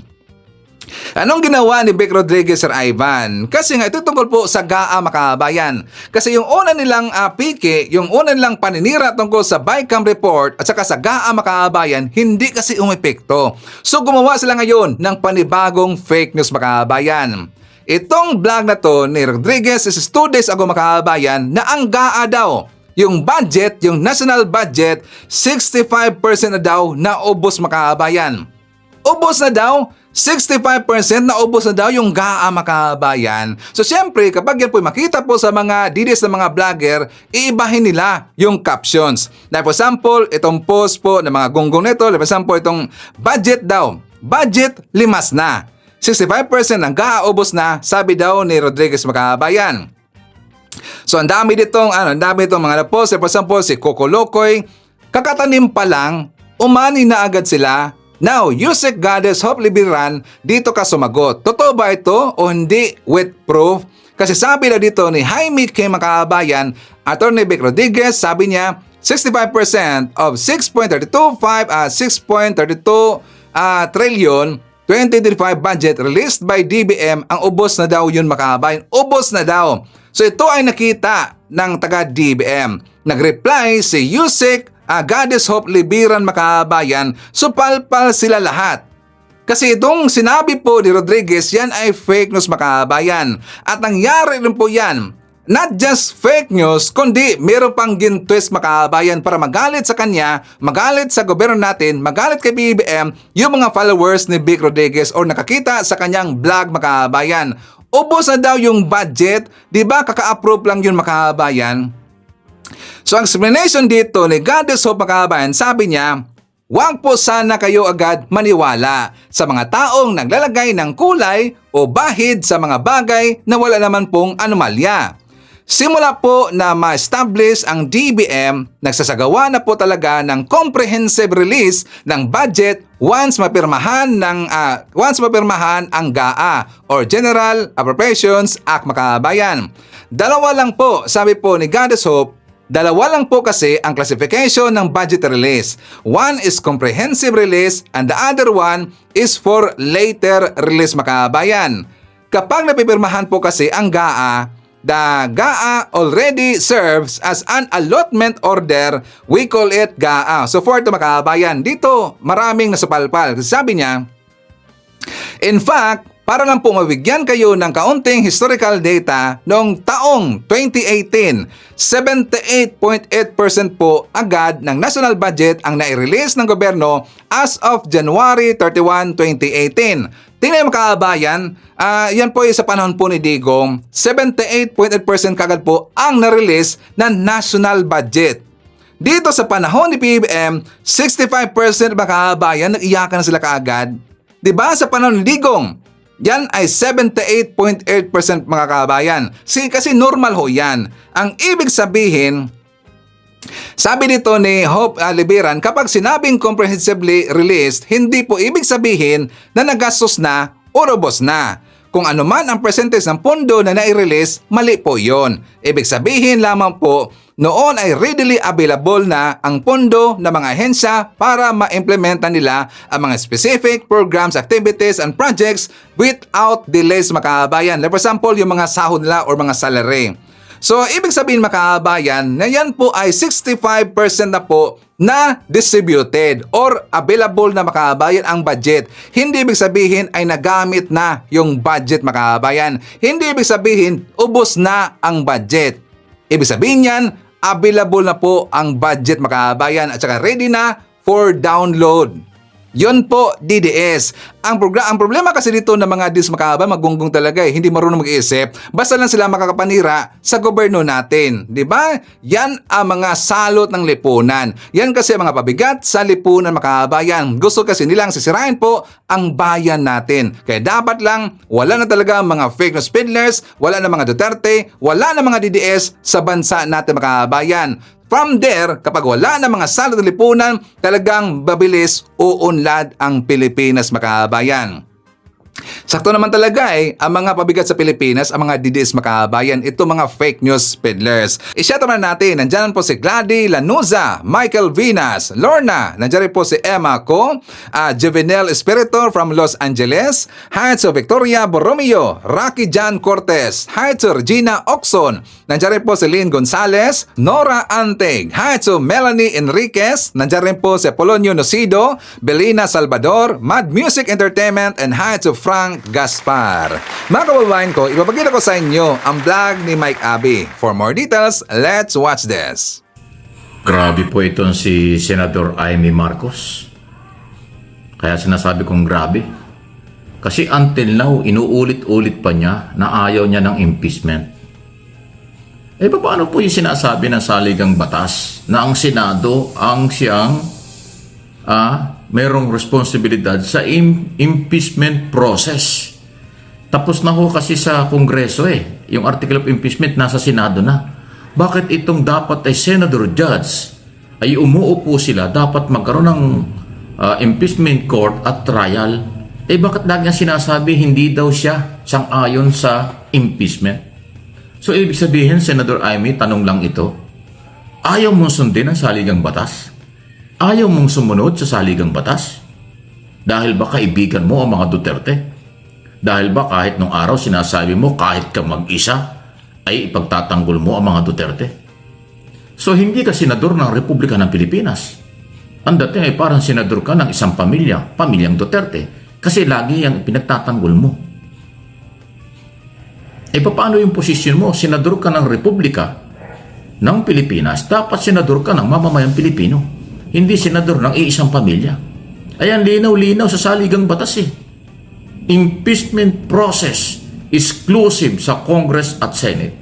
Anong ginawa ni Vic Rodriguez, Sir Ivan? Kasi nga ito tungkol po sa GAA makabayan. Kasi yung una nilang pike, yung una nilang paninira tungkol sa BICAM report at saka sa GAA makabayan, hindi kasi umepekto. So gumawa sila ngayon ng panibagong fake news makabayan. Itong vlog na to ni Rodriguez is 2 days ago makabayan na ang GAA daw, yung budget, yung national budget, 65% na daw na ubos makabayan. Ubos na daw, 65% na ubos na daw yung GAA makabayan. So siyempre, kapag yan po makita po sa mga DDS na mga vlogger, iibahin nila yung captions. Na for example, itong post po ng mga gonggong nito, for example, itong budget daw. Budget, limas na. 65% ng GAA ubos na, sabi daw ni Rodriguez makabayan. So ang dami ditong mga post. For example, si Coco Locoy, kakatanim pa lang, umani na agad sila. Now, Yusek Goddess Hope Libiran, dito ka sumagot. Totoo ba ito o hindi with proof? Kasi sabi na dito ni Jaime K. Makabayan, Attorney Vic Rodriguez, sabi niya, 65% of 6.32 trillion 2025 budget released by DBM, ang ubos na daw yun makabayan. Ubos na daw. So ito ay nakita ng taga DBM. Nag-reply si Yusek Goddess Hope Libiran makabayan, supalpal sila lahat. Kasi itong sinabi po ni Rodriguez, yan ay fake news makabayan. At nangyari rin po yan, not just fake news, kundi meron pang gintwist makabayan para magalit sa kanya, magalit sa gobyerno natin, magalit kay BBM, yung mga followers ni Vic Rodriguez or nakakita sa kanyang vlog makabayan. Ubos na daw yung budget, di ba kaka-approve lang yun makabayan? So ang explanation dito ni Goddess Hope makabayan, sabi niya, huwag po sana kayo agad maniwala sa mga taong naglalagay ng kulay o bahid sa mga bagay na wala naman pong anomalya. Simula po na ma-establish ang DBM, nagsasagawa na po talaga ng comprehensive release ng budget once mapirmahan ang GAA or General Appropriations Act, mga kabayan. Dalawa lang po, sabi po ni Goddess Hope, dalawa lang po kasi ang classification ng budget release. One is comprehensive release and the other one is for later release, mga kabayan. Kapag napipirmahan po kasi ang GAA, the GAA already serves as an allotment order. We call it GAA. So for ito, mga kabayan, dito maraming nasapalpal. Sabi niya, in fact, para lang po mabigyan kayo ng kaunting historical data, noong taong 2018, 78.8% po agad ng national budget ang nai-release ng gobyerno as of January 31, 2018. Tingnan mo, kabayan, yan po sa panahon po ni Digong, 78.8% kagad po ang na-release ng national budget. Dito sa panahon ni PBM, 65% mga kabayan, nag-iyakan na sila kaagad. Diba sa panahon ni Digong, yan ay 78.8% mga kabayan. Kasi normal ho yan. Ang ibig sabihin, sabi dito ni Hope Libiran, kapag sinabing comprehensively released, hindi po ibig sabihin na nagastos na o robos na. Kung ano man ang percentage ng pondo na nai-release, mali po yon. Ibig sabihin lamang po, noon ay readily available na ang pondo ng mga ahensya para ma-implementa nila ang mga specific programs, activities, and projects without delays, mga kabayan. For example, yung mga sahod nila or mga salary. So, ibig sabihin, mga kabayan, na yan po ay 65% na po na distributed or available na, mga kabayan, ang budget. Hindi ibig sabihin ay nagamit na yung budget, mga kabayan. Hindi ibig sabihin ubos na ang budget. Ibig sabihin yan, available na po ang budget, mga kabayan, at saka ready na for download. Yon po, DDS. Ang problema kasi dito ng mga DDS, mga kabayan, magunggong talaga eh. Hindi marunong mag-iisip. Basta lang sila makakapanira sa gobyerno natin. Diba? Yan ang mga salot ng lipunan. Yan kasi mga pabigat sa lipunan, mga kabayan. Gusto kasi nilang sisirain po ang bayan natin. Kaya dapat lang, wala na talaga mga fake news peddlers, wala na mga Duterte, wala na mga DDS sa bansa natin, mga kabayan. From there, kapag wala na mga salot ng lipunan, talagang babilis uunlad ang Pilipinas, mga kabayan. Sakto naman talaga ang mga pabigat sa Pilipinas, ang mga DDS, mga kabayan, ito mga fake news peddlers. I-shout out natin, nandyan po si Gladys Lanuza, Michael Vinas, Lorna, nandyan rin po si Emma Co, Juvenel Espiritu from Los Angeles, hi to Victoria Borromeo, Rocky John Cortez, hi to Regina Oxon, nandyan rin po si Lynn Gonzalez, Nora Anteg, hi to Melanie Enriquez, nandyan rin po si Polonio Nocido, Belina Salvador, Mad Music Entertainment, and hi to Frank Gaspar. Mga kababayan ko, ipapakita ko sa inyo ang vlog ni Mike Abby. For more details, let's watch this. Grabe po itong si Senador Amy Marcos. Kaya sinasabi kong grabe. Kasi until now, inuulit-ulit pa niya na ayaw niya ng impeachment. Paano po yung sinasabi ng saligang batas na ang Senado ang siyang mayroong responsibilidad sa impeachment process. Tapos na ho kasi sa Kongreso yung article of impeachment nasa Senado na. Bakit itong dapat ay Senador Judge ay umuupo sila, dapat magkaroon ng impeachment court at trial? Bakit lagi sinasabi hindi daw siya sang-ayon sa impeachment? So ibig sabihin, Senador Amy, tanong lang ito, ayaw mong sundin ang saligang batas? Ayaw mong sumunod sa saligang batas? Dahil ba kaibigan mo ang mga Duterte? Dahil ba kahit nung araw sinasabi mo kahit ka mag-isa ay ipagtatanggol mo ang mga Duterte? So hindi ka senador ng Republika ng Pilipinas. Ang dating ay parang senador ka ng isang pamilya, pamilyang Duterte, kasi lagi yung pinagtatanggol mo. Paano yung posisyon mo? Senador ka ng Republika ng Pilipinas, dapat senador ka ng mamamayang Pilipino. Hindi senador ng iisang pamilya. Ayan, linaw-linaw sa saligang batas Impeachment process exclusive sa Congress at Senate.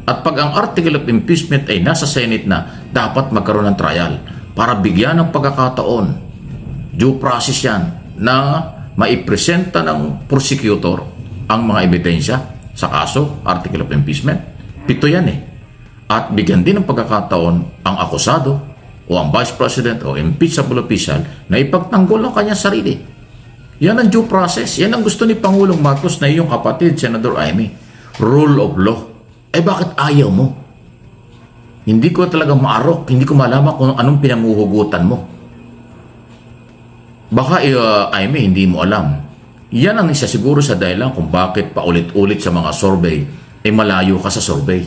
At pag ang article of impeachment ay nasa Senate na, dapat magkaroon ng trial para bigyan ng pagkakataon. Due process yan na maipresenta ng prosecutor ang mga ebidensya sa kaso, article of impeachment. 7 yan at bigyan din ng pagkakataon ang akusado o ang Vice President o impeachable official na ipagtanggol ang kanyang sarili. Yan ang due process. Yan ang gusto ni Pangulong Marcos na iyong kapatid, Senador Amy. Rule of law. Bakit ayaw mo? Hindi ko talaga maarok. Hindi ko malaman kung anong pinanguhugutan mo. Baka, Amy, hindi mo alam. Yan ang isa siguro sa dahilan kung bakit paulit-ulit sa mga survey malayo ka sa survey.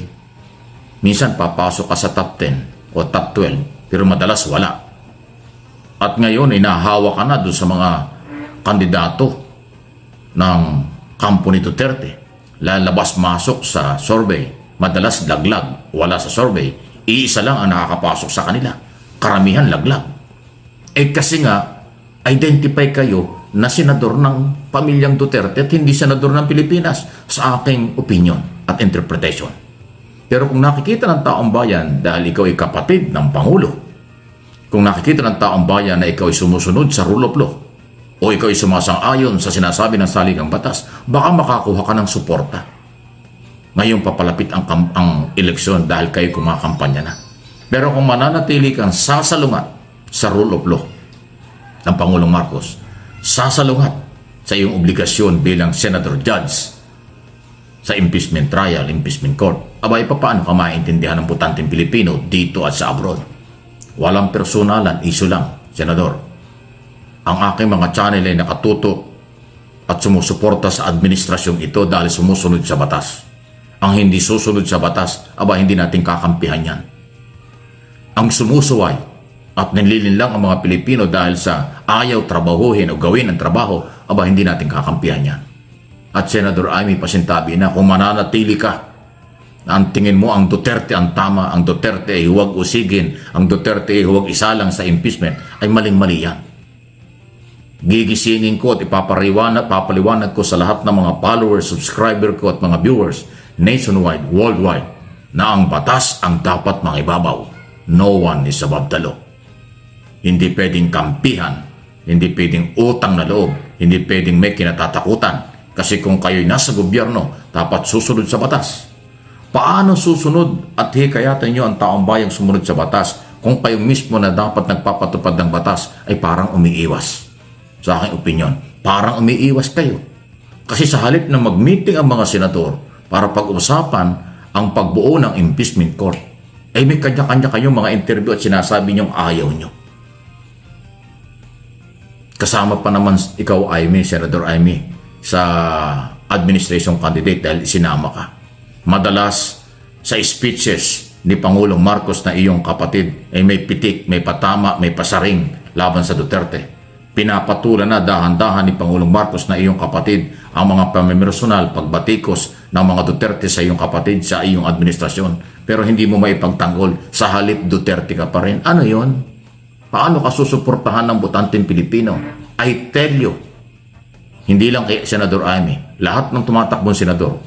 Minsan papasok ka sa top 10 o top 12 pero madalas wala. At ngayon nahahawa ka na doon sa mga kandidato ng kampo ni Duterte. Lalabas-masok sa survey. Madalas laglag, wala sa survey. Iisa lang ang nakakapasok sa kanila. Karamihan laglag. Kasi nga, identify kayo na senador ng pamilyang Duterte at hindi senador ng Pilipinas sa aking opinion at interpretation. Pero kung nakikita ng taong bayan dahil ikaw ay kapatid ng Pangulo, kung nakikita ng taong bayan na ikaw ay sumusunod sa rule of law, o ikaw ay sumasang-ayon sa sinasabi ng saligang batas, baka makakuha ka ng suporta. Ngayong papalapit ang eleksyon dahil kayo kumakampanya na. Pero kung mananatili kang sasalungat sa rule of law ng Pangulong Marcos, sasalungat sa iyong obligasyon bilang Senator Judge sa impeachment trial, impeachment court, paano ka maintindihan ng botanteng Pilipino dito at sa abroad? Walang personalan, issue lang, Senador. Ang aking mga channel ay nakatutok at sumusuporta sa administrasyong ito dahil sumusunod sa batas. Ang hindi susunod sa batas, hindi natin kakampihan yan. Ang sumusuway at nililinlang ang mga Pilipino dahil sa ayaw trabahuhin o gawin ang trabaho, hindi natin kakampihan yan. At Senador Amy, pasintabi na kung mananatili ka na ang tingin mo ang Duterte ang tama, ang Duterte ay huwag usigin, ang Duterte ay huwag isalang sa impeachment, ay maling-mali yan. Gigisingin ko at papaliwanag ko sa lahat ng mga followers, subscriber ko at mga viewers nationwide, worldwide, na ang batas ang dapat mangibabaw. No one is above the law. Hindi pwedeng kampihan, hindi pwedeng utang na loob, hindi pwedeng may kinatatakutan. Kasi kung kayo'y nasa gobyerno, dapat susunod sa batas. Paano susunod at hikayatan nyo ang taong bayang sumunod sa batas kung kayo mismo na dapat nagpapatupad ng batas ay parang umiiwas? Sa aking opinion, parang umiiwas kayo. Kasi sa halip na mag-meeting ang mga senador para pag-usapan ang pagbuo ng impeachment court, may kanya-kanya kayong mga interview at sinasabi nyong ayaw nyo. Kasama pa naman ikaw, Amy, Senator Amy, sa administration candidate dahil isinama ka. Madalas sa speeches ni Pangulong Marcos na iyong kapatid ay may pitik, may patama, may pasaring laban sa Duterte. Pinapatulan na dahan-dahan ni Pangulong Marcos na iyong kapatid ang mga pamimersonal, pagbatikos ng mga Duterte sa iyong kapatid sa iyong administrasyon. Pero hindi mo maipagtanggol, sa halip Duterte ka pa rin. Ano yon? Paano ka susuportahan ng botanteng Pilipino? I tell you, hindi lang kay Senador Amy, lahat ng tumatakbong senador.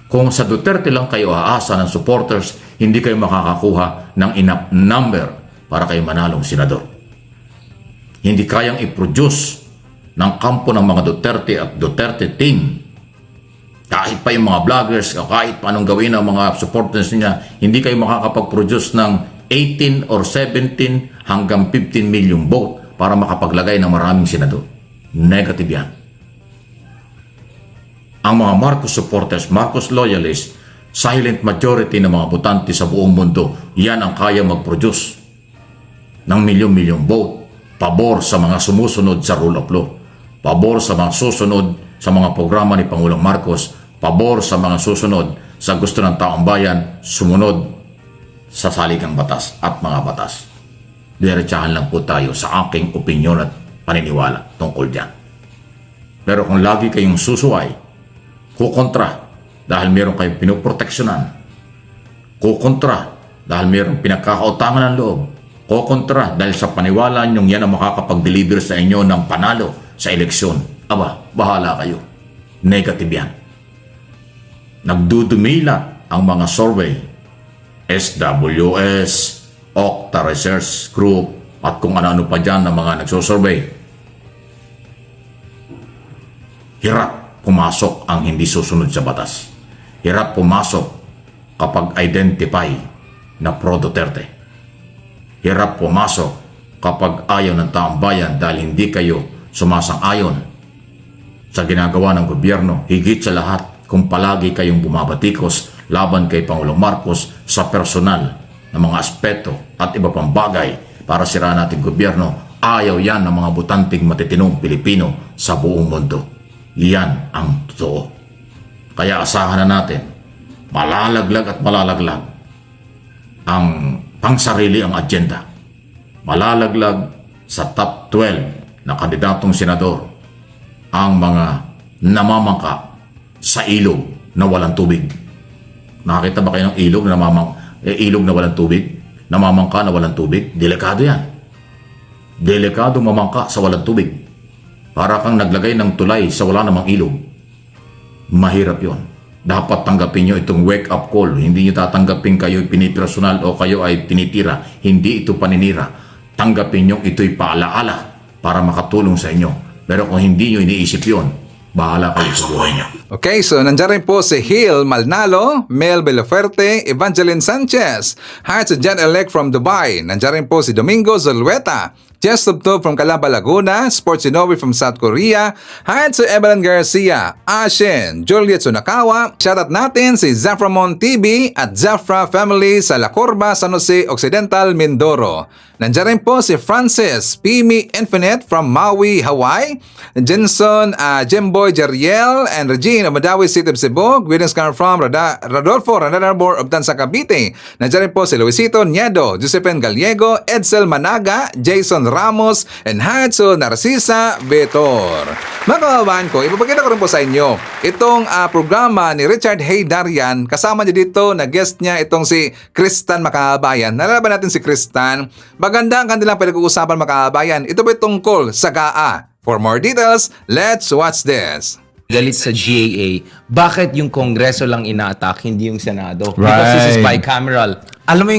Kung sa Duterte lang kayo aasa ng supporters, hindi kayo makakakuha ng enough number para kayo manalong senador. Hindi kayang i-produce ng kampo ng mga Duterte at Duterte team. Kahit pa yung mga vloggers, kahit pa anong gawin ng mga supporters niya, hindi kayo makakapag-produce ng 18 or 17 hanggang 15 million vote para makapaglagay ng maraming senador. Negative yan. Ang mga Marcos supporters, Marcos loyalists, silent majority ng mga botante sa buong mundo, yan ang kaya mag-produce ng milyon-milyong vote. Pabor sa mga sumusunod sa rule of law. Pabor sa mga susunod sa mga programa ni Pangulong Marcos. Pabor sa mga susunod sa gusto ng taong bayan, sumunod sa saligang batas at mga batas. Diretsahan lang po tayo sa aking opinyon at paniniwala tungkol dyan. Pero kung lagi kayong susuway, kukontra dahil meron kayong pinuproteksyonan, kukontra dahil meron pinagkakautangan ng loob, kukontra dahil sa paniwala nyong yan ang makakapag-deliver sa inyo ng panalo sa eleksyon, bahala kayo. Negative yan. Nagdudumila ang mga survey, SWS, Okta Research Group, at kung ano-ano pa dyan ng mga nagsusurvey. Hirap pumasok ang hindi susunod sa batas. Hirap pumasok kapag identify na pro Duterte. Hirap pumasok kapag ayaw ng taong bayan dahil hindi kayo sumasang-ayon sa ginagawa ng gobyerno. Higit sa lahat kung palagi kayong bumabatikos laban kay Pangulong Marcos sa personal na mga aspeto at iba pang bagay para siraan nating gobyerno. Ayaw yan ng mga butanting matitinong Pilipino sa buong mundo. Yan ang totoo. Kaya asahan na natin, malalaglag at malalaglag ang pangsarili ang agenda. Malalaglag sa top 12 na kandidatong senador ang mga namamangka sa ilog na walang tubig. Nakakita ba kayo ng ilog na ilog na walang tubig? Namamangka na walang tubig? Delikado yan. Delikado mamangka sa walang tubig. Para kang naglagay ng tulay sa wala namang ilog. Mahirap yon. Dapat tanggapin nyo itong wake-up call. Hindi nyo tatanggapin kayo pinipersonal o kayo ay tinitira. Hindi ito paninira. Tanggapin nyo ito'y paalaala para makatulong sa inyo. Pero kung hindi nyo iniisip yon, bahala kayo sa buhay nyo. Okay, so nandiyan rin po si Hil Malnalo, Mel Beloferte, Evangeline Sanchez, Hearts Jan-elect from Dubai. Nandiyan rin po si Domingo Zulueta, Jess Subtob from Calamba, Laguna, Sports Inoue from South Korea, Hearts Evelyn Garcia, Ashen, Juliet Sunakawa. Shoutout natin si Zaframon TV at Zafra Family sa La Corba, San Jose Occidental, Mindoro. Nandiyan rin po si Francis Pimi Infinite from Maui, Hawaii, Jenson Jemboy Jeriel and Regine of Madawi City of Cebu. Greetings come from Rodolfo Ranadarbor of Tansa, Cavite. Nandiyan rin po si Luisito Niedo, Josephine Gallego, Edsel Managa, Jason Ramos, and Hatso Narcisa Betor. Mga kababayan ko, ipapakita ko rin po sa inyo itong programa ni Richard Haydarian. Kasama niya dito na guest niya itong si Kristan Makabayan. Nalalaban natin si Kristan. Maganda ang kanilang pinag-uusapan, makabayan. Ito ba tungkol sa GAA? For more details, let's watch this. Galit sa GAA, bakit yung Kongreso lang ina-attack, hindi yung Senado? Because this is bicameral. Alam mo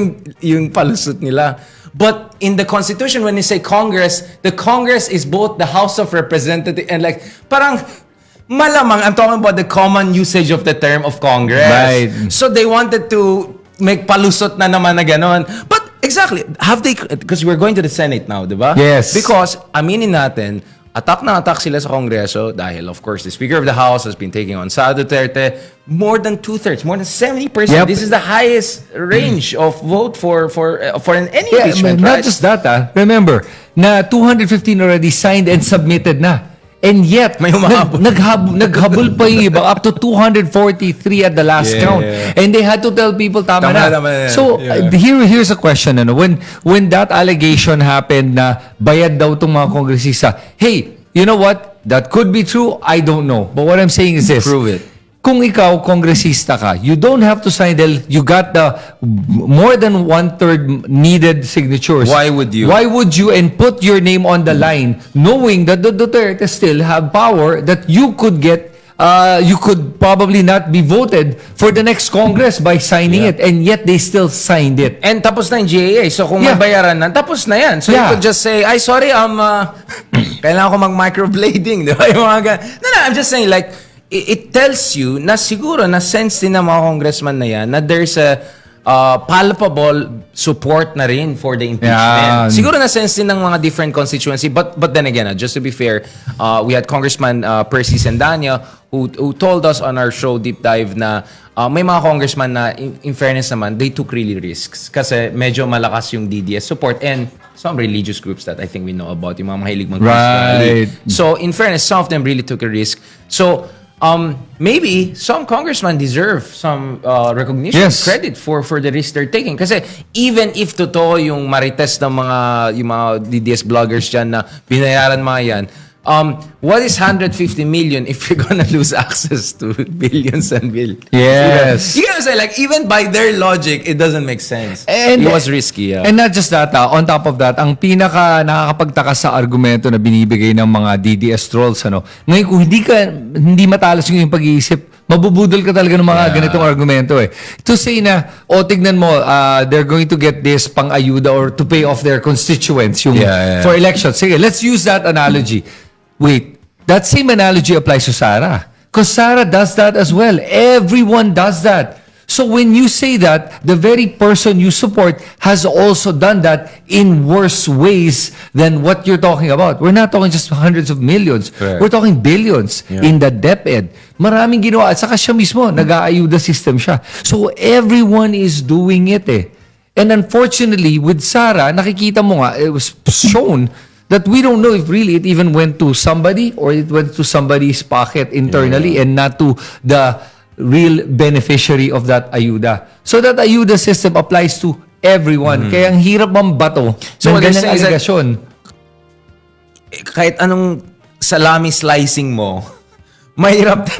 yung palusot nila. But in the Constitution, when you say Congress, the Congress is both the House of Representatives and like, parang malamang, I'm talking about the common usage of the term of Congress. Right. So they wanted to make palusot na naman na ganon. But exactly, have they, because we're going to the Senate now, di ba? Yes. Because, aminin natin, attack na attack sila sa Kongreso dahil, of course, the Speaker of the House has been taking on Sara Duterte. More than 2/3, more than 70%. Yep. This is the highest range of vote for any impeachment, not right? just that, remember, na 215 already signed and submitted na. And yet, May humahabol. naghabol pa yung iba up to 243 at the last count. And they had to tell people, tama na. So, here's a question. When that allegation happened na bayad daw itong mga kongresista, hey, you know what? That could be true. I don't know. But what I'm saying is this. Prove it. Kung ikaw, kongresista ka, you don't have to sign dahil you got the more than 1/3 needed signatures. Why would you? Why would you and put your name on the line knowing that the Duterte still have power that you could get, you could probably not be voted for the next Congress by signing it, and yet they still signed it. And tapos na yung GAA. So kung may bayaran na, tapos na yan. So you could just say, ay, sorry, kailangan ko mag-microblading. Di ba? Yung mga no, I'm just saying, like, it tells you na siguro na sense din ng mga congressman na yan na there's a palpable support na rin for the impeachment. Siguro na sense din ng mga different constituency, but then again, just to be fair, we had Congressman Percy Sendanya who told us on our show Deep Dive na may mga congressman na in fairness naman, they took really risks kasi medyo malakas yung DDS support and some religious groups that I think we know about, yung mga mahilig mag-rally. So in fairness, some of them really took a risk. So maybe some congressmen deserve some recognition, credit for the risk they're taking. Kasi even if totoo yung marites ng yung mga DDS bloggers dyan na binayaran mga yan, what is 150 million if you're gonna lose access to billions and billions? Yes. You gotta say, like, even by their logic, it doesn't make sense. And it was risky. And not just that, on top of that, ang pinaka nakakapagtaka sa argumento na binibigay ng mga DDS trolls, ngayon kung hindi matalas yung pag-iisip, mabubudol ka talaga ng mga ganitong argumento eh. To say na, tignan mo, they're going to get this pang-ayuda or to pay off their constituents yung for elections. Sige, let's use that analogy. Wait, that same analogy applies to Sara. Because Sara does that as well. Everyone does that. So when you say that, the very person you support has also done that in worse ways than what you're talking about. We're not talking just hundreds of millions. Correct. We're talking billions in the DepEd. Maraming ginawa. At saka siya mismo, nag-aayuda system siya. So everyone is doing it eh. And unfortunately, with Sara, nakikita mo nga, it was shown that we don't know if really it even went to somebody or it went to somebody's pocket internally and not to the real beneficiary of that ayuda. So that ayuda system applies to everyone. Kaya ang hirap mambato So ng what they're ganyang saying is that- aligasyon. Kahit anong salami slicing mo, mahirap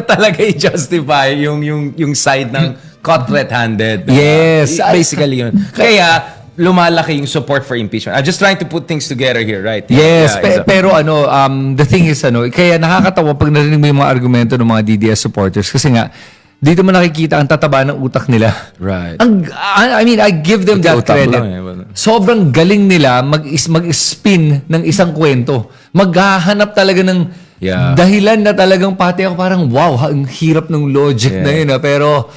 talaga i-justify yung side ng caught red-handed. Yes. Basically yun. Kaya lumalaki yung support for impeachment. I'm just trying to put things together here, right? Yes, Yeah, pero the thing is kaya nakakatawa pag narinig mo yung mga argumento ng mga DDS supporters kasi nga dito mo nakikita ang tataba ng utak nila. Right. I mean, I give them that Utak credit. lang eh. Sobrang galing nila mag-spin ng isang kwento. Maghahanap talaga ng dahilan na talagang pati ako parang wow, ang hirap ng logic na yun. Pero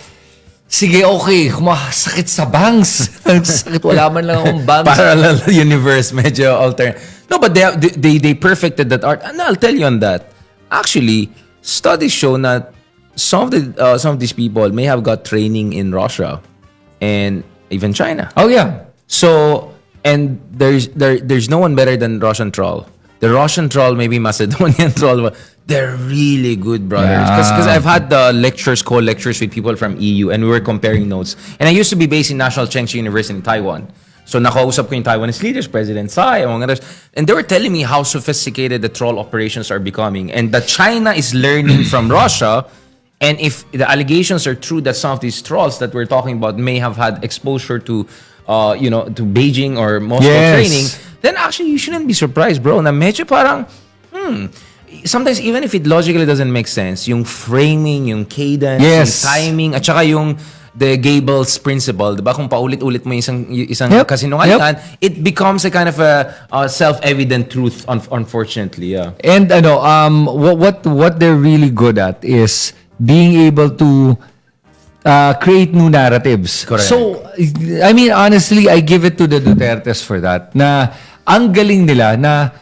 sige, okay. Sakit sa banks. Sakit, wala man lang akong banks. Parallel universe, medyo alternate. No, but they perfected that art. And I'll tell you on that. Actually, studies show that some of these people may have got training in Russia and even China. Oh yeah. So, and there's no one better than Russian troll. The Russian troll, maybe Macedonian troll, they're really good brothers. Because I've had co-lectures with people from EU, and we were comparing notes. And I used to be based in National Chengchi University in Taiwan. So nakausap ko yung Taiwanese leaders, President Tsai, among others, and they were telling me how sophisticated the troll operations are becoming, and that China is learning from Russia. And if the allegations are true that some of these trolls that we're talking about may have had exposure to, to Beijing or Moscow training, then actually you shouldn't be surprised, bro. Na medyo parang, sometimes even if it logically doesn't make sense, yung framing, yung cadence, yung timing, at saka yung the Goebbels principle, diba? Kung paulit-ulit mo isang kasinungalingan, it becomes a kind of a self-evident truth, unfortunately. Yeah. And what they're really good at is being able to create new narratives. Correct. So, I mean, honestly, I give it to the Dutertes for that. Na ang galing nila na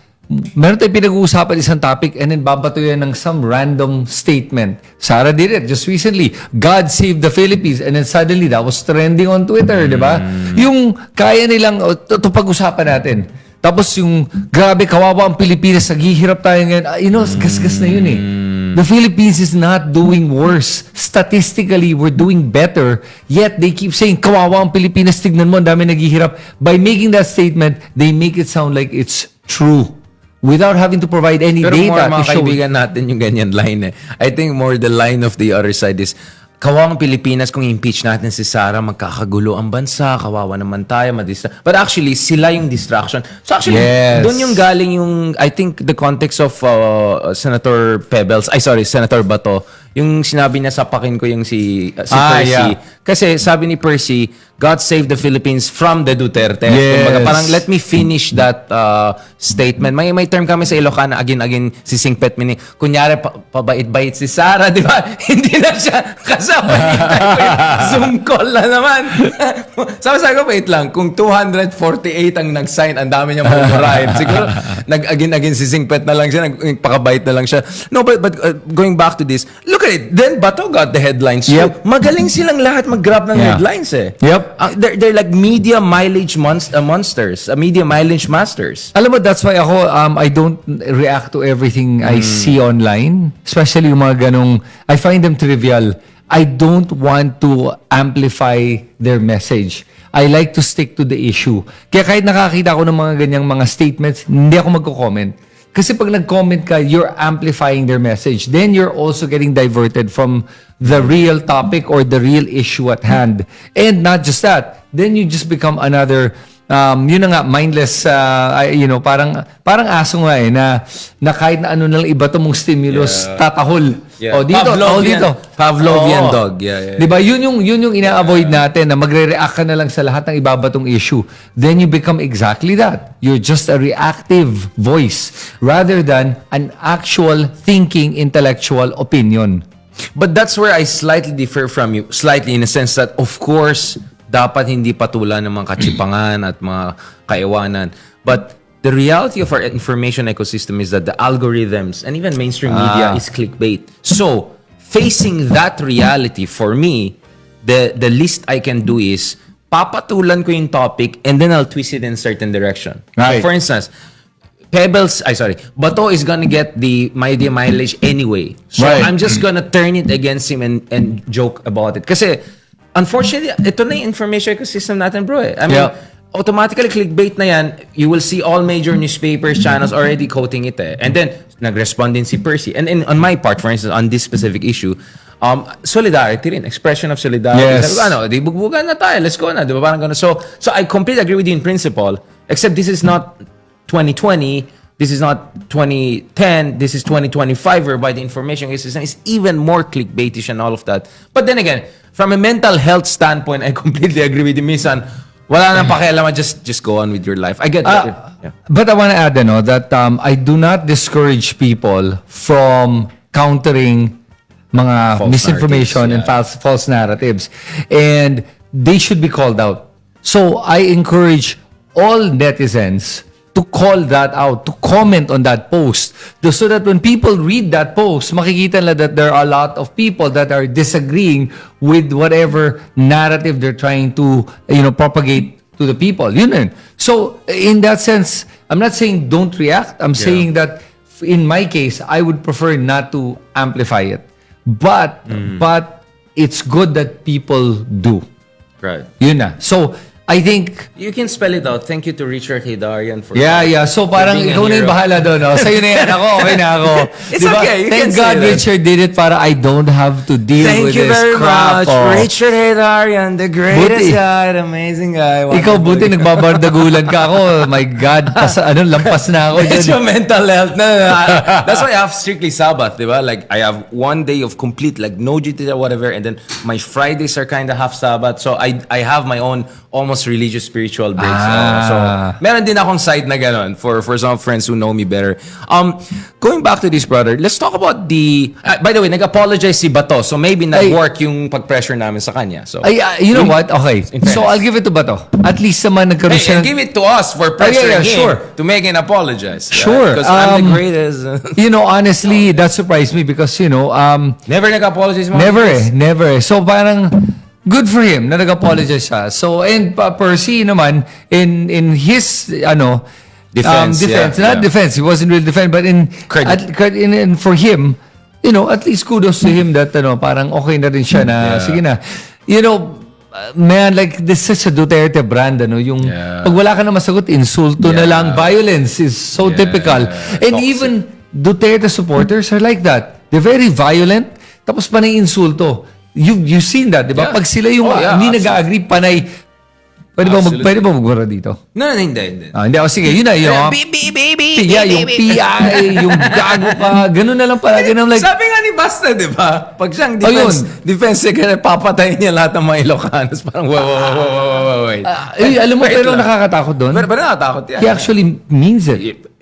meron tayong pinag-uusapan isang topic and then babato yan ng some random statement. Sara did it just recently. God save the Philippines. And then suddenly, that was trending on Twitter, di ba? Yung kaya nilang, ito pag-usapan natin. Tapos yung, grabe, kawawa ang Pilipinas, naghihirap tayo ngayon. Gas-gas na yun eh. The Philippines is not doing worse. Statistically, we're doing better. Yet, they keep saying, kawawa ang Pilipinas, tignan mo, ang dami naghihirap. By making that statement, they make it sound like it's true. Without having to provide any Pero data more to mga show. kaibigan natin yung ganyan line eh. I think more the line of the other side is, kawawang Pilipinas kung impeach natin si Sara, magkakagulo ang bansa, kawawa naman tayo, But actually, sila yung distraction. So actually, doon yung galing yung, I think the context of Senator Senator Bato, yung sinabi niya sapakin ko yung si Percy. Yeah. Kasi sabi ni Percy, God save the Philippines from the Duterte. Yes. Kumbaga, parang let me finish that statement. May term kami sa Ilocana, again, si Singpet Mini. Kunyari, pabait-bait si Sara, di ba? Hindi na siya kasama. Zoom call na naman. Sabi ko, wait lang, kung 248 ang nag-sign, ang dami niyang mumurahin. Siguro, nag-again si Singpet na lang siya, nagpakabait na lang siya. No, but going back to this, look at it. Then Bato got the headlines. Yep. So, magaling silang lahat mag-grab ng headlines eh. Yep. They're like media mileage monsters, media mileage masters. Alam mo, that's why ako, I don't react to everything I see online. Especially yung mga ganong, I find them trivial. I don't want to amplify their message. I like to stick to the issue. Kaya kahit nakakita ko ng mga ganyang mga statements, hindi ako magko-comment. Kasi pag nag-comment ka, you're amplifying their message. Then you're also getting diverted from the real topic or the real issue at hand. And not just that, then you just become another, yun na nga, mindless, parang aso nga eh, na kahit na ano nalang iba to mong stimulus, tatahol. Yeah. O dito, dito. Pavlovian dog. Yeah. Diba? Yun yung ina-avoid natin na magre-react ka na lang sa lahat ng ibabatong issue. Then you become exactly that. You're just a reactive voice rather than an actual thinking intellectual opinion. But that's where I slightly differ from you. Slightly in the sense that, of course, dapat hindi patulan ng mga kachipangan at mga kaiwanan. But the reality of our information ecosystem is that the algorithms and even mainstream media is clickbait. So, facing that reality, for me, the least I can do is papatulan ko yung topic and then I'll twist it in a certain direction. Right. For instance, Bato is gonna get the media mileage anyway. So Right. I'm just gonna turn it against him and joke about it. Kasi, unfortunately, ito na yung information ecosystem natin, bro. I mean, automatically clickbait na yan, you will see all major newspapers, channels already quoting it. And then, nag-respond din si Percy. And on my part, for instance, on this specific issue, solidarity rin, expression of solidarity. Yes. Sabi ko, di bugbugan na tayo, let's go na. Di ba? Parang gano'n. So I completely agree with you in principle, except this is not 2020, this is not 2010, this is 2025, whereby the information system is even more clickbaitish and all of that. But then again, from a mental health standpoint, I completely agree with you. Minsan, wala nang pakialam, just go on with your life. I get that. Yeah. But I want to add that I do not discourage people from countering mga False misinformation narratives, and false narratives. And they should be called out. So I encourage all netizens to call that out, to comment on that post, so that when people read that post, makikita nila that there are a lot of people that are disagreeing with whatever narrative they're trying to, propagate to the people. Yun yun. So, in that sense, I'm not saying don't react. I'm saying that in my case, I would prefer not to amplify it. But it's good that people do. Right. Yun na. So, I think You can spell it out. Thank you to Richard Hidarian for Yeah. So parang being a ikaw na yung hero. bahala doon. No? Sa'yo na yan. Ako, okay na ako. It's Diba? okay. You Thank can say God that. Richard did it para I don't have to deal Thank with you this very crap. much, Oh. Richard Hidarian, the greatest Buti. guy, the amazing guy. Ikaw buti nagbabardagulan ka ako. My God, lampas na ako. It's dyan. your mental health. No. That's why I have strictly Sabbath, diba? Like, I have one day of complete, like, no duty or whatever, and then my Fridays are kind of half Sabbath. So I have my own almost religious spiritual breaks. So, meron din akong side na ganon for some friends who know me better. Going back to this, brother, let's talk about the... by the way, nag-apologize si Bato. So, maybe nag-work yung pag-pressure namin sa kanya. So, You know what? Okay. In fairness. So I'll give it to Bato. At least naman nagkaroon Hey, siya. and give it to us for pressuring him sure. to make an apologize. Sure. Because I'm the greatest. Honestly, that surprised me because, Never nag-apologize mo. Never. So parang good for him na nag-apologize siya. So and Percy naman in his Defense, not defense, he wasn't really defense, but in Credit. in for him, at least kudos to him that parang okay na rin siya na sige na. Man, like this is such a Duterte brand, yung pag wala ka na masagot, insulto na lang, violence is so typical. And Toxic. even Duterte supporters are like that. They're very violent, tapos panay insulto. You've seen that, di ba? Yeah. Pag sila yung hindi nag-agree, panay. Pwede ba magbura dito? No, hindi. Hindi ako, sige, yun na. Yung PI, yung gago ka, ganun na lang palagi. Like, Sabi nga ni Basta, di ba? Pag siyang defense secretary, papatayin niya lahat ng mga Ilocanos. Parang, wait. alam mo, pero nakakatakot doon. Pero nakakatakot yan. He actually means it.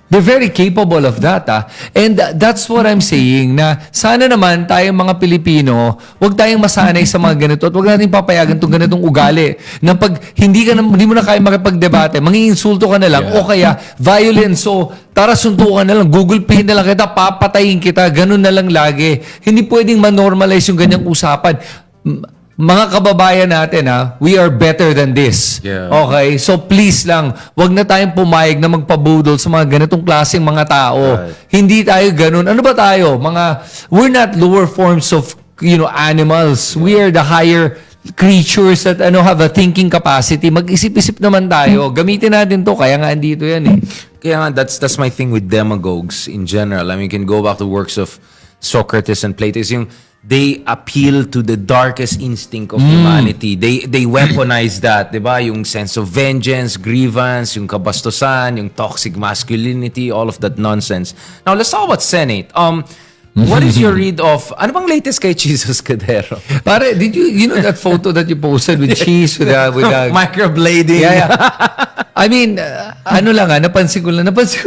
They're very capable of that. And that's what I'm saying, na sana naman tayong mga Pilipino, huwag tayong masanay sa mga ganito at huwag natin papayagan itong ganitong ugali na pag hindi mo na kaya makipagdebate, manginsulto ka na lang o kaya violence. So, tara suntukan na lang, Google Pay na lang kita, papatayin kita, ganun na lang lagi. Hindi pwedeng ma-normalize yung ganyang usapan. Mga kababayan natin, we are better than this. Yeah. Okay? So please lang, wag na tayong pumayag na magpabudol sa mga ganitong klaseng mga tao. Right. Hindi tayo ganun. Ano ba tayo? We're not lower forms of, animals. We are the higher creatures that have a thinking capacity. Mag-isip-isip naman tayo. Gamitin natin to. Kaya nga andito yan eh. Kaya nga, that's my thing with demagogues in general. I mean, you can go back to works of Socrates and Plato. They appeal to the darkest instinct of humanity. They weaponize that, 'di ba? Yung sense of vengeance, grievance, yung kabastusan, yung toxic masculinity, all of that nonsense. Now, let's talk about Senate. What is your read of ano bang latest kay Jesus Cadero? Pare, did you know that photo that you posted with cheese with a Microblading. Yeah. I mean, ano lang napansin ko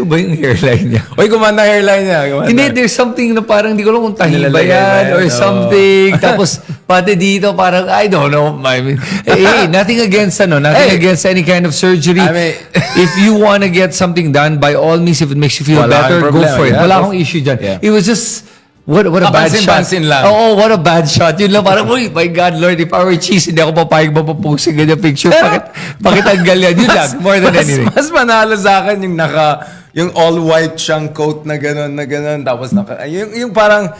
ba yung hairline niya? Oy, gumanda hairline niya. Hindi, there's something na parang hindi ko alam kung tahi ba Nilalagay ba yan yan? or Oo. something. Tapos, pati dito parang, I don't know. I mean, nothing against against any kind of surgery. I mean, if you want to get something done, by all means, if it makes you feel Wala better, akong go problema. for it. Yeah, Wala go akong issue dyan. Yeah. It was just, what a bad shot. Kapansin-pansin lang. Oo, what a bad shot. Yun lang, parang, uy, my God, Lord, if I were cheese, hindi ako papayag mapapost yung ganyan picture. Pakitanggal yan. Yun lang, more than anything. Mas manalo sa akin yung all white siyang coat na gano'n, tapos yung parang,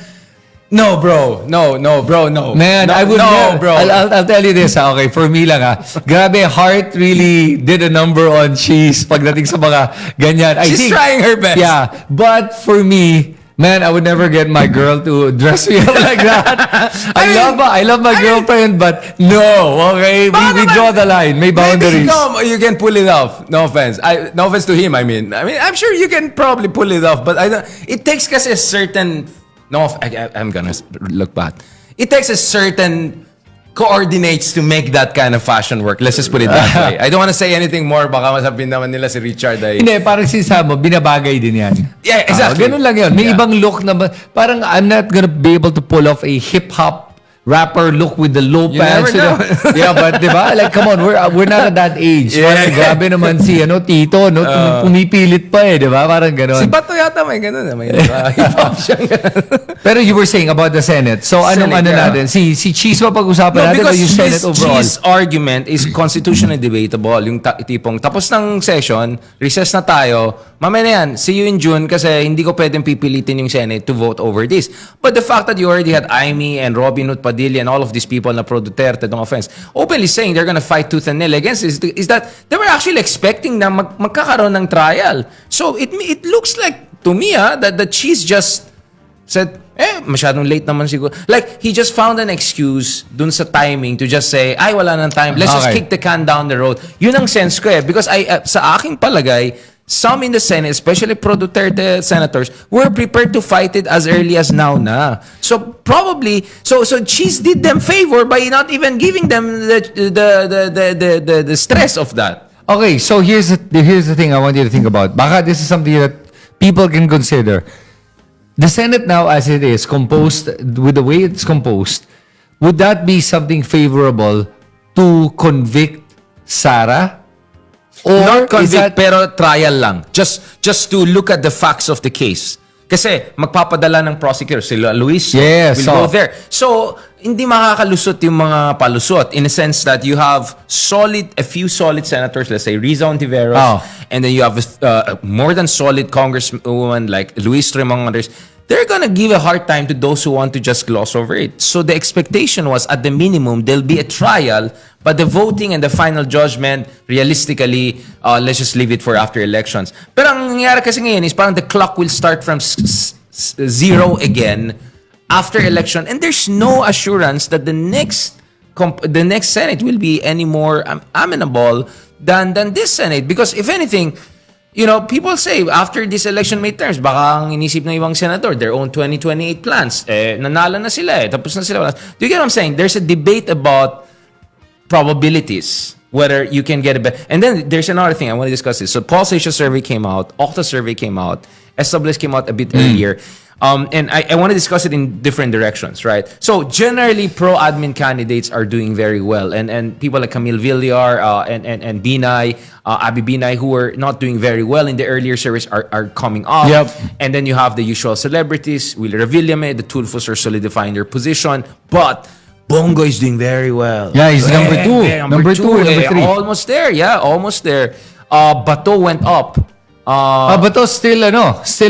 no, bro. No, bro, no. Man, no, I would no, never, bro. I'll tell you this, okay, for me lang grabe, Heart really did a number on cheese pagdating sa mga ganyan. She's trying her best. Yeah, but for me, man, I would never get my girl to dress me up like that. I love my girlfriend, but no, okay, we draw the line, may boundaries. Maybe you can pull it off. No offense. No offense to him, I mean, I'm sure you can probably pull it off, but it takes kasi a certain, I'm gonna look bad. It takes a certain coordinates to make that kind of fashion work. Let's just put it that way. I don't want to say anything more. Baka masabing naman nila si Richard ay... Hindi, parang sinasabi mo, binabagay din yan. Yeah, exactly. Ganun lang yun. May ibang look na, parang I'm not gonna be able to pull off a hip-hop rapper look with the low You pants. never know. Yeah, but diba? Like, come on, we're not at that age. Parang grabe naman si, Tito, no? Pumipilit pa diba? Parang ganon. Si Bato yata may ganun. May hip-hop siyang ganun. Pero you were saying about the Senate. So, anong Senate, yeah. natin? Si Cheese pa pag-usapan natin o yung Senate overall? His argument is constitutionally debatable. Yung tipong tapos ng session, recess na tayo, mamaya na yan, see you in June kasi hindi ko pwedeng pipilitin yung Senate to vote over this. But the fact that you already had Aimee and Robin Hood Padilla and all of these people na pro Duterte, no offense, openly saying they're gonna fight tooth and nail against this, is that they were actually expecting na magkakaroon ng trial. So, it looks like, to me, that the Cheese just said, masyadong late naman siguro. Like, he just found an excuse dun sa timing to just say, ay, wala nang time. Let's just kick the can down the road. Yun ang sense ko Because sa aking palagay, some in the Senate, especially pro-Duterte senators, were prepared to fight it as early as now na. So, probably, so Cheese did them favor by not even giving them the stress of that. Okay, so here's the thing I want you to think about. Baka this is something that people can consider. The Senate now, as it is composed, with the way it's composed, would that be something favorable to convict Sara? Or Not is convict, that, pero trial lang. Just to look at the facts of the case. Kasi magpapadala ng prosecutor, sila Luis Yes, will go there. So, hindi makakalusot yung mga palusot in a sense that you have a few solid senators, let's say Riza Ontiveros, and then you have more than solid congresswoman like Luis Tremong, others. They're gonna give a hard time to those who want to just gloss over it. So the expectation was, at the minimum, there'll be a trial, but the voting and the final judgment, realistically, let's just leave it for after elections. Pero ang nangyayari kasi ngayon is parang the clock will start from zero again after election, and there's no assurance that the next Senate will be any more amenable than this Senate. Because if anything, people say after this election midterms, baka ang inisip ng ibang senador, their own 2028 plans, nanalo na sila tapos na sila. Do you get what I'm saying? There's a debate about probabilities, whether you can get a better. And then there's another thing I want to discuss this. So Pulse Asia survey came out, Okta survey came out, SWS came out a bit earlier. And I want to discuss it in different directions, right? So generally, pro-admin candidates are doing very well, and people like Camille Villar and Binay, Abby Binay, who were not doing very well in the earlier surveys, are coming up. Yep. And then you have the usual celebrities, Willie Revillame, the Tulfos are solidifying their position, but Bongo is doing very well. Yeah, he's number two. Number two and number three. Almost there, almost there. Bato went up. Bato still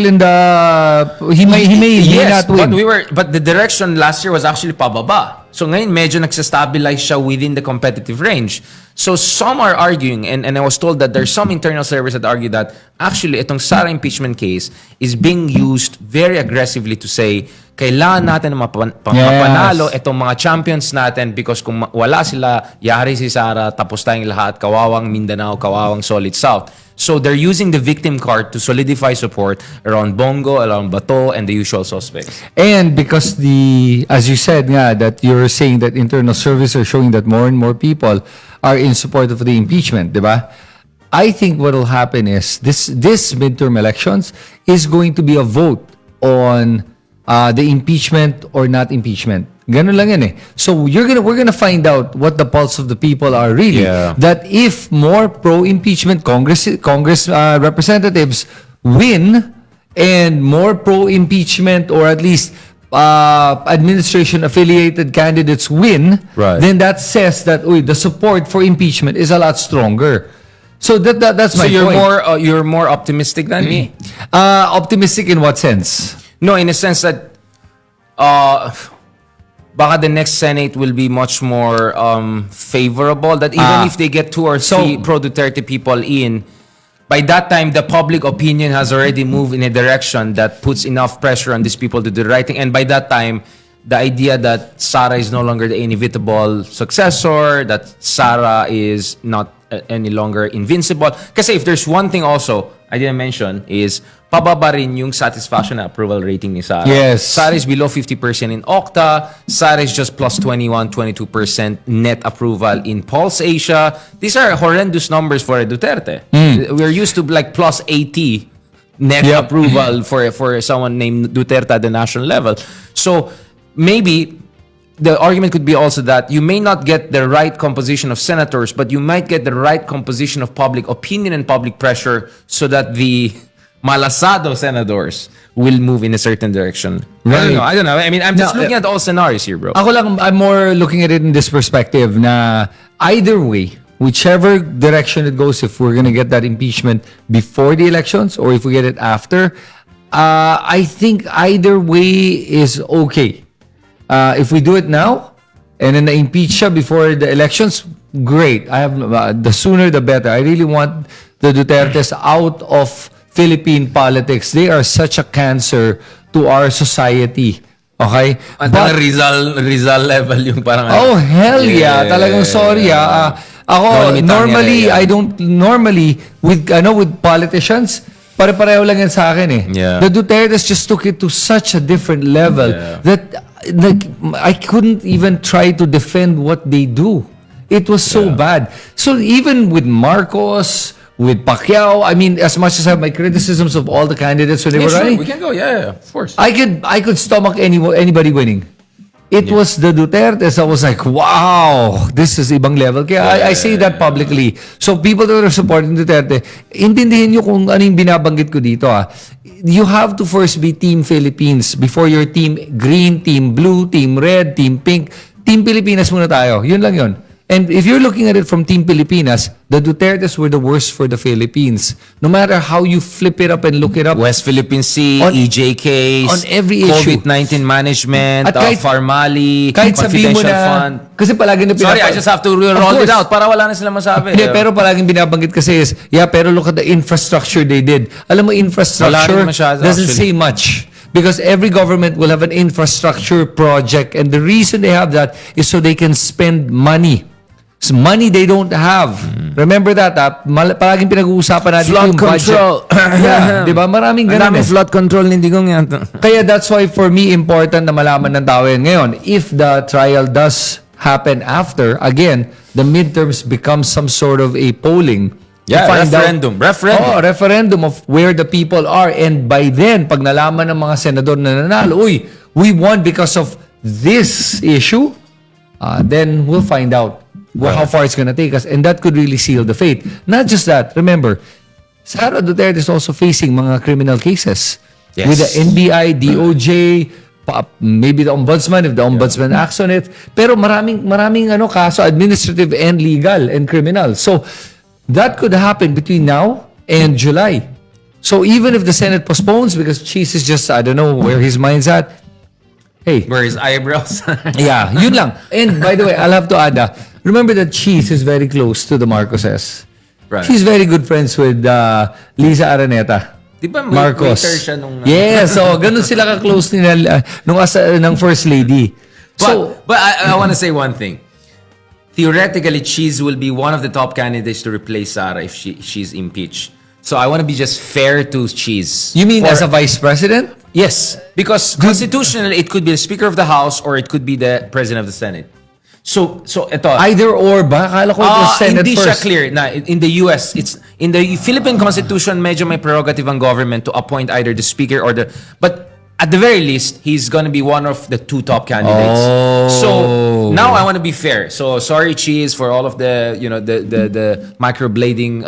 in the he may not win. But the direction last year was actually pababa. So ngayon medyo nagsastabilize siya within the competitive range. So some are arguing, and I was told that there's some internal surveys that argue that actually itong Sara impeachment case is being used very aggressively to say kailangan natin na mapanalo itong mga champions natin, because kung wala sila, yari si Sara, tapos tayong lahat, kawawang Mindanao, kawawang Solid South. So they're using the victim card to solidify support around Bongo, around Bato, and the usual suspects. And because as you said that you're saying that internal surveys are showing that more and more people are in support of the impeachment, di ba? I think what will happen is this midterm elections is going to be a vote on the impeachment or not impeachment. Ganun lang yan eh. So we're gonna find out what the pulse of the people are really. Yeah. That if more pro-impeachment Congress representatives win and more pro-impeachment or at least administration-affiliated candidates win, Right. then that says that the support for impeachment is a lot stronger. So that's So my point. you're more optimistic than me. Optimistic in what sense? No, in a sense that baka the next Senate will be much more favorable. That even if they get 2 or 3 pro-Duterte people in, by that time, the public opinion has already moved in a direction that puts enough pressure on these people to do the right thing. And by that time, the idea that Sara is no longer the inevitable successor, that Sara is not any longer invincible. Kasi if there's one thing also, I didn't mention, is pababa rin yung satisfaction and approval rating ni Sara. Yes. Sara is below 50% in Okta. Sara is just plus 21, 22% net approval in Pulse Asia. These are horrendous numbers for a Duterte. We're used to like plus 80 net approval for someone named Duterte at the national level. So maybe the argument could be also that you may not get the right composition of senators, but you might get the right composition of public opinion and public pressure so that the malasado senators will move in a certain direction. Right. I don't know. I mean, I'm just No, looking at all scenarios here, bro. Ako lang, I'm more looking at it in this perspective na either way, whichever direction it goes, if we're gonna get that impeachment before the elections or if we get it after, I think either way is okay. If we do it now and then impeach siya before the elections, great. I have the sooner the better. I really want the Dutertes out of Philippine politics. They are such a cancer to our society. Okay? At Rizal level yung parang Oh, hell yeah. Talagang sorry ako, Tony normally, Tanya, I don't, normally, with politicians, pare-pareho lang yan sa akin eh. Yeah. The Dutertes just took it to such a different level that I couldn't even try to defend what they do. It was so bad. So even with Marcos, with Pacquiao, I mean, as much as I have my criticisms of all the candidates when they were running, we can go. Yeah, of course. I could stomach anybody winning. It was the Dutertes. I was like, wow, this is ibang level. Kaya I say that publicly. So people that are supporting Duterte, intindihin nyo kung ano yung binabanggit ko dito. You have to first be Team Philippines before your Team Green, Team Blue, Team Red, Team Pink. Team Pilipinas muna tayo. Yun lang yun. And if you're looking at it from Team Pilipinas, the Dutertes were the worst for the Philippines. No matter how you flip it up and look it up. West Philippine Sea, On- EJ case, on every issue. COVID-19 management, At kahit- Farmali, Kahit sabihin mo confidential na, fund. kasi palagi na Sorry, I just have to roll it course. out para wala na silang masabi. Hindi, pero palaging binabanggit kasi is, pero look at the infrastructure they did. Alam mo, infrastructure Wala rin masyado, doesn't actually. say much. Because every government will have an infrastructure project. And the reason they have that is so they can spend money. It's money they don't have. Remember that, palaging pinag-uusapan natin Flood yung control. budget. Yeah, di ba? Maraming Ang ganun daming flood control hindi ko yan. Kaya that's why for me important na malaman ng tao yan. Ngayon, if the trial does happen after, again, the midterms become some sort of a polling. to Yeah, find referendum. Oh, referendum of where the people are. And by then, pag nalaman ng mga senador na nanalo, we won because of this issue, then we'll find out how far it's gonna take us. And that could really seal the fate. Not just that, remember, Sara Duterte is also facing mga criminal cases. Yes. With the NBI, DOJ, maybe the ombudsman, if the ombudsman acts on it. Pero maraming kaso, administrative and legal and criminal. So, that could happen between now and July. So, even if the Senate postpones, because Cheese is just, I don't know where his mind's at, hey. Where his eyebrows? Yeah, yun lang. And by the way, I'll have to add, remember that Cheese is very close to the Marcoses. Right. She's very good friends with Lisa Araneta. Di ba Marcos. waiter siya nung... Yes, so ganun sila ka-close nila ng First Lady. But I want to say one thing. Theoretically, Cheese will be one of the top candidates to replace Sara if she's impeached. So I want to be just fair to Cheese. You mean as a vice president? Yes, because constitutionally, it could be the Speaker of the House or it could be the President of the Senate. So ito. Either or ba? Akala ko it was Senate hindi first. siya clear na in the US, it's in the Philippine Constitution, medyo may prerogative ang government to appoint either the speaker or but at the very least, he's gonna be one of the two top candidates. Oh. So now I want to be fair. So sorry, Cheese, for all of the the microblading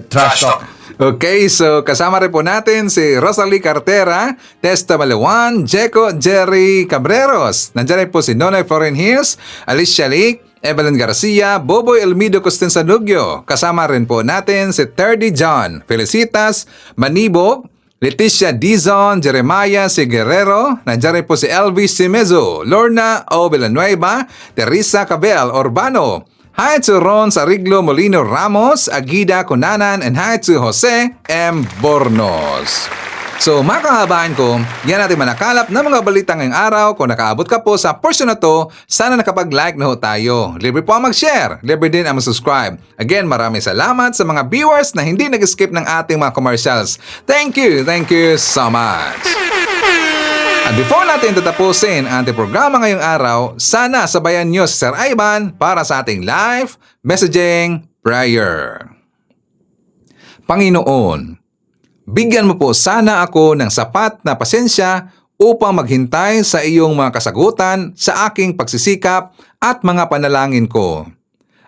trash talk. Okay, so kasama rin po natin si Rosalie Cartera, Testa Malawan, Jeco Jerry Cabreros. Nandiyan rin po si Nonoy Foreign Hills, Alicia Lee, Evelyn Garcia, Boboy Elmido Costensanugyo. Kasama rin po natin si Terdy John, Felicitas Manibog, Leticia Dizon, Jeremiah C. Guerrero, nandiyan rin po si Elvis Simezo, Lorna O. Villanueva, Teresa Cabel Urbano, hi to Ron Sariglo Molino Ramos, Agida Conanan, and hi to Jose M. Bornos. So mga kahabaan ko, yan natin manakalap ng mga balita ngayong araw. Kung nakaabot ka po sa portion na to, sana nakapag-like na ho tayo. Libre po ang mag-share, libre din ang mag-subscribe. Again, maraming salamat sa mga viewers na hindi nag-skip ng ating mga commercials. Thank you so much. At before natin tatapusin ang ating programa ngayong araw, sana sabayan nyo si Sir Ivan para sa ating live messaging prayer. Panginoon, bigyan mo po sana ako ng sapat na pasensya upang maghintay sa iyong mga kasagutan sa aking pagsisikap at mga panalangin ko.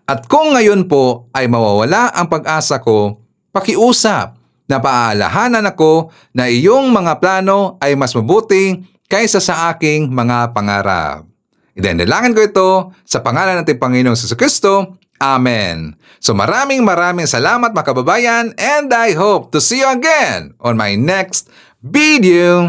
At kung ngayon po ay mawawala ang pag-asa ko, pakiusap na paalahanan ako na iyong mga plano ay mas mabuti kaysa sa aking mga pangarap. Idinalangin ko ito sa pangalan ng ating Panginoong Jesucristo. Amen. So maraming salamat mga kababayan, and I hope to see you again on my next video.